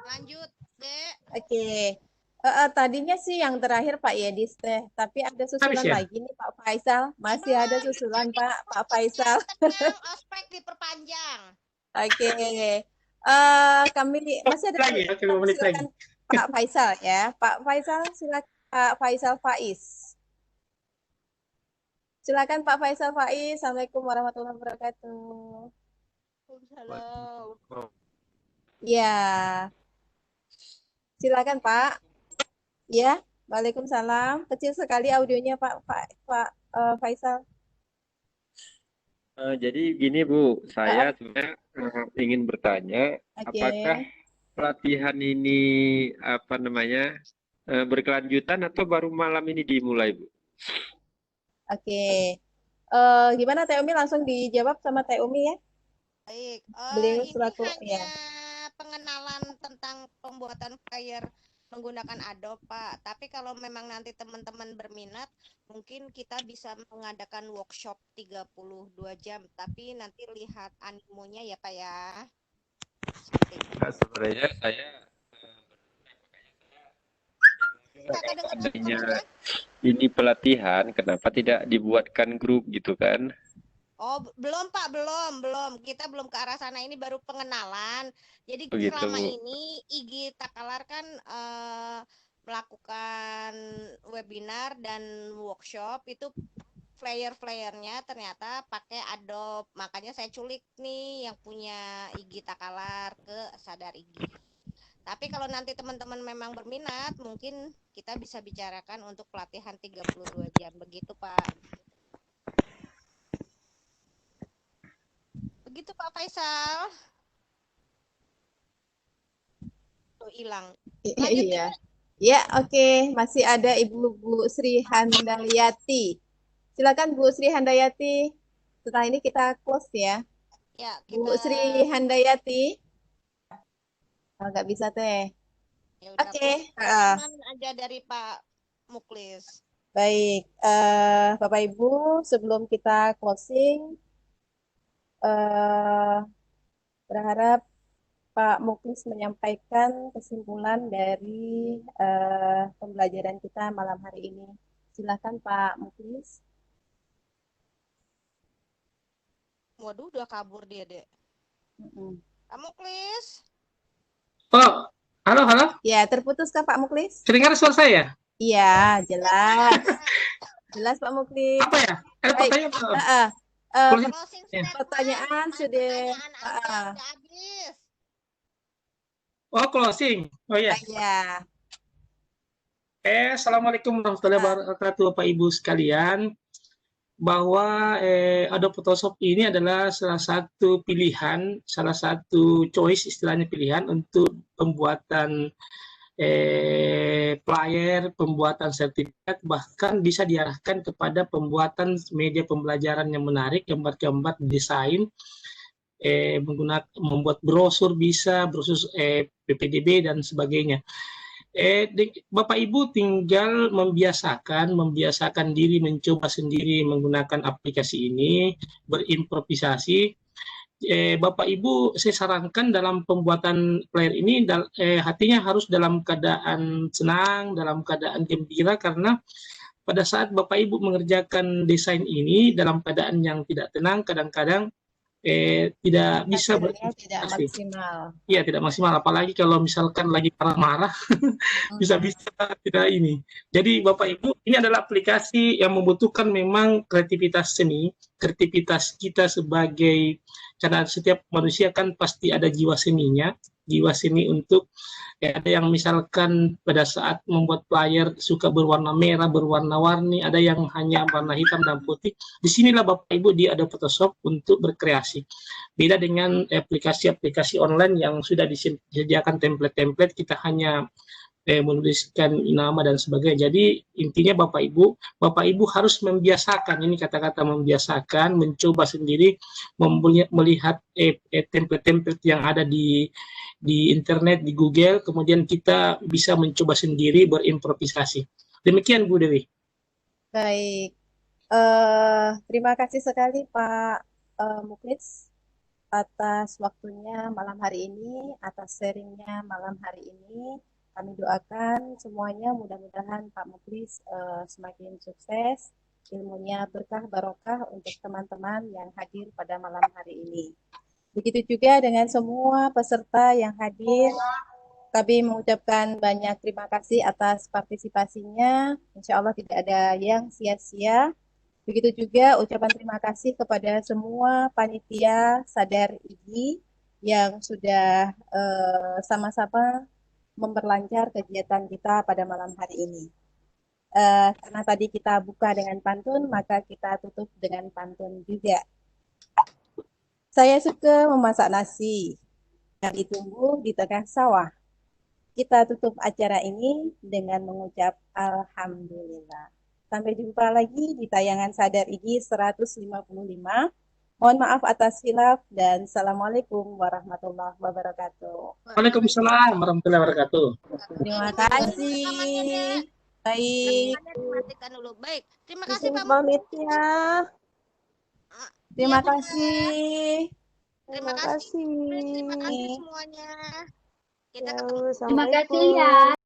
Lanjut, Dek. Oke. Tadinya sih yang terakhir Pak Yedis teh, tapi ada susulan lagi nih Pak Faisal. Masih ada susulan Pak Faisal. Ospek diperpanjang. Oke. Kami masih ada lagi. Silakan Pak Faisal ya. Pak Faisal silakan Pak Faisal Faiz. Silakan Pak Faisal Faiz. Assalamualaikum warahmatullahi wabarakatuh. Waalaikumsalam. Ya. Silakan Pak. Ya, waalaikumsalam. Kecil sekali audionya Pak Faisal. Jadi gini Bu, saya sebenarnya ingin bertanya, apakah pelatihan ini berkelanjutan atau baru malam ini dimulai Bu? Oke. Gimana Teh Umi, langsung dijawab sama Teh Umi ya? Baik. Beliau ini selaku hanya pengenalan tentang pembuatan flyer menggunakan Adobe Pak. Tapi kalau memang nanti teman-teman berminat, mungkin kita bisa mengadakan workshop 32 jam. Tapi nanti lihat animonya ya Pak ya. Nah, sebenarnya saya adanya ini pelatihan, kenapa tidak dibuatkan grup gitu kan? Oh, belum Pak, belum. Kita belum ke arah sana, ini baru pengenalan. Jadi begitu, selama Bu. ini IG Takalar kan melakukan webinar dan workshop itu flyer-flyernya ternyata pakai Adobe. Makanya saya culik nih yang punya IG Takalar ke Sadar IG. Tapi kalau nanti teman-teman memang berminat, mungkin kita bisa bicarakan untuk pelatihan 32 jam. Begitu Pak. Begitu Pak Faisal. Tuh hilang. Iya. Ya, oke. Masih ada Ibu Sri Handayati. Silakan Bu Sri Handayati. Setelah ini kita close ya. Ya, Bu Sri Handayati. Oh, nggak bisa teh. Ya Oke. Aja dari Pak Muklis. Baik. Bapak Ibu, sebelum kita closing, berharap Pak Muklis menyampaikan kesimpulan dari pembelajaran kita malam hari ini. Silakan Pak Muklis. Waduh, udah kabur dia, Dek. Pak Muklis. Oh, halo, halo. Ya, terputus Kak Pak Muklis? Dengar suara saya? Iya, jelas. Jelas Pak Muklis. Apa ya? Baik. Pertanyaan. Pertanyaan sudah habis. Oh, closing. Oh ya. Iya. Assalamualaikum warahmatullahi wabarakatuh, Bapak Ibu sekalian. Bahwa Adobe Photoshop ini adalah salah satu pilihan, salah satu choice istilahnya pilihan untuk pembuatan flyer, pembuatan sertifikat, bahkan bisa diarahkan kepada pembuatan media pembelajaran yang menarik, gambar-gambar desain, membuat brosur bisa, brosur PPDB dan sebagainya. Bapak Ibu tinggal membiasakan diri mencoba sendiri menggunakan aplikasi ini, berimprovisasi. Bapak Ibu, saya sarankan dalam pembuatan flyer ini hatinya harus dalam keadaan senang, dalam keadaan gembira, karena pada saat Bapak Ibu mengerjakan desain ini dalam keadaan yang tidak tenang, kadang-kadang tidak bisa tidak maksimal. Iya, tidak maksimal, apalagi kalau misalkan lagi marah-marah bisa-bisa tidak ini. Jadi Bapak Ibu, ini adalah aplikasi yang membutuhkan memang kreativitas seni, kreativitas kita sebagai, karena setiap manusia kan pasti ada jiwa seninya, jiwa seni untuk ada yang misalkan pada saat membuat flyer suka berwarna merah, berwarna-warni, ada yang hanya warna hitam dan putih. Disinilah Bapak Ibu di Adobe Photoshop untuk berkreasi. Beda dengan aplikasi-aplikasi online yang sudah disediakan template-template, kita hanya menuliskan nama dan sebagainya. Jadi intinya Bapak Ibu harus membiasakan, ini kata-kata membiasakan, mencoba sendiri, melihat template-template yang ada di internet, di Google, kemudian kita bisa mencoba sendiri berimprovisasi. Demikian Bu Dewi. Baik, terima kasih sekali Pak Muklis atas waktunya malam hari ini, atas sharingnya malam hari ini. Kami doakan semuanya mudah-mudahan Pak Muklis semakin sukses, ilmunya berkah barokah untuk teman-teman yang hadir pada malam hari ini. Begitu juga dengan semua peserta yang hadir. Kami mengucapkan banyak terima kasih atas partisipasinya. Insya Allah tidak ada yang sia-sia. Begitu juga ucapan terima kasih kepada semua panitia Sadar IGI yang sudah sama-sama memperlancar kegiatan kita pada malam hari ini. Karena tadi kita buka dengan pantun, maka kita tutup dengan pantun juga. Saya suka memasak nasi yang ditunggu di tengah sawah. Kita tutup acara ini dengan mengucap Alhamdulillah. Sampai jumpa lagi di tayangan Sadar IGI 155. Mohon maaf atas khilaf dan Assalamualaikum warahmatullahi wabarakatuh. Waalaikumsalam warahmatullahi wabarakatuh. Terima kasih. Baik. Matikan dulu. Baik. Terima kasih Pak Pamit ya. Terima kasih. Terima kasih. Terima kasih semuanya. Kita ketemu. Terima kasih ya.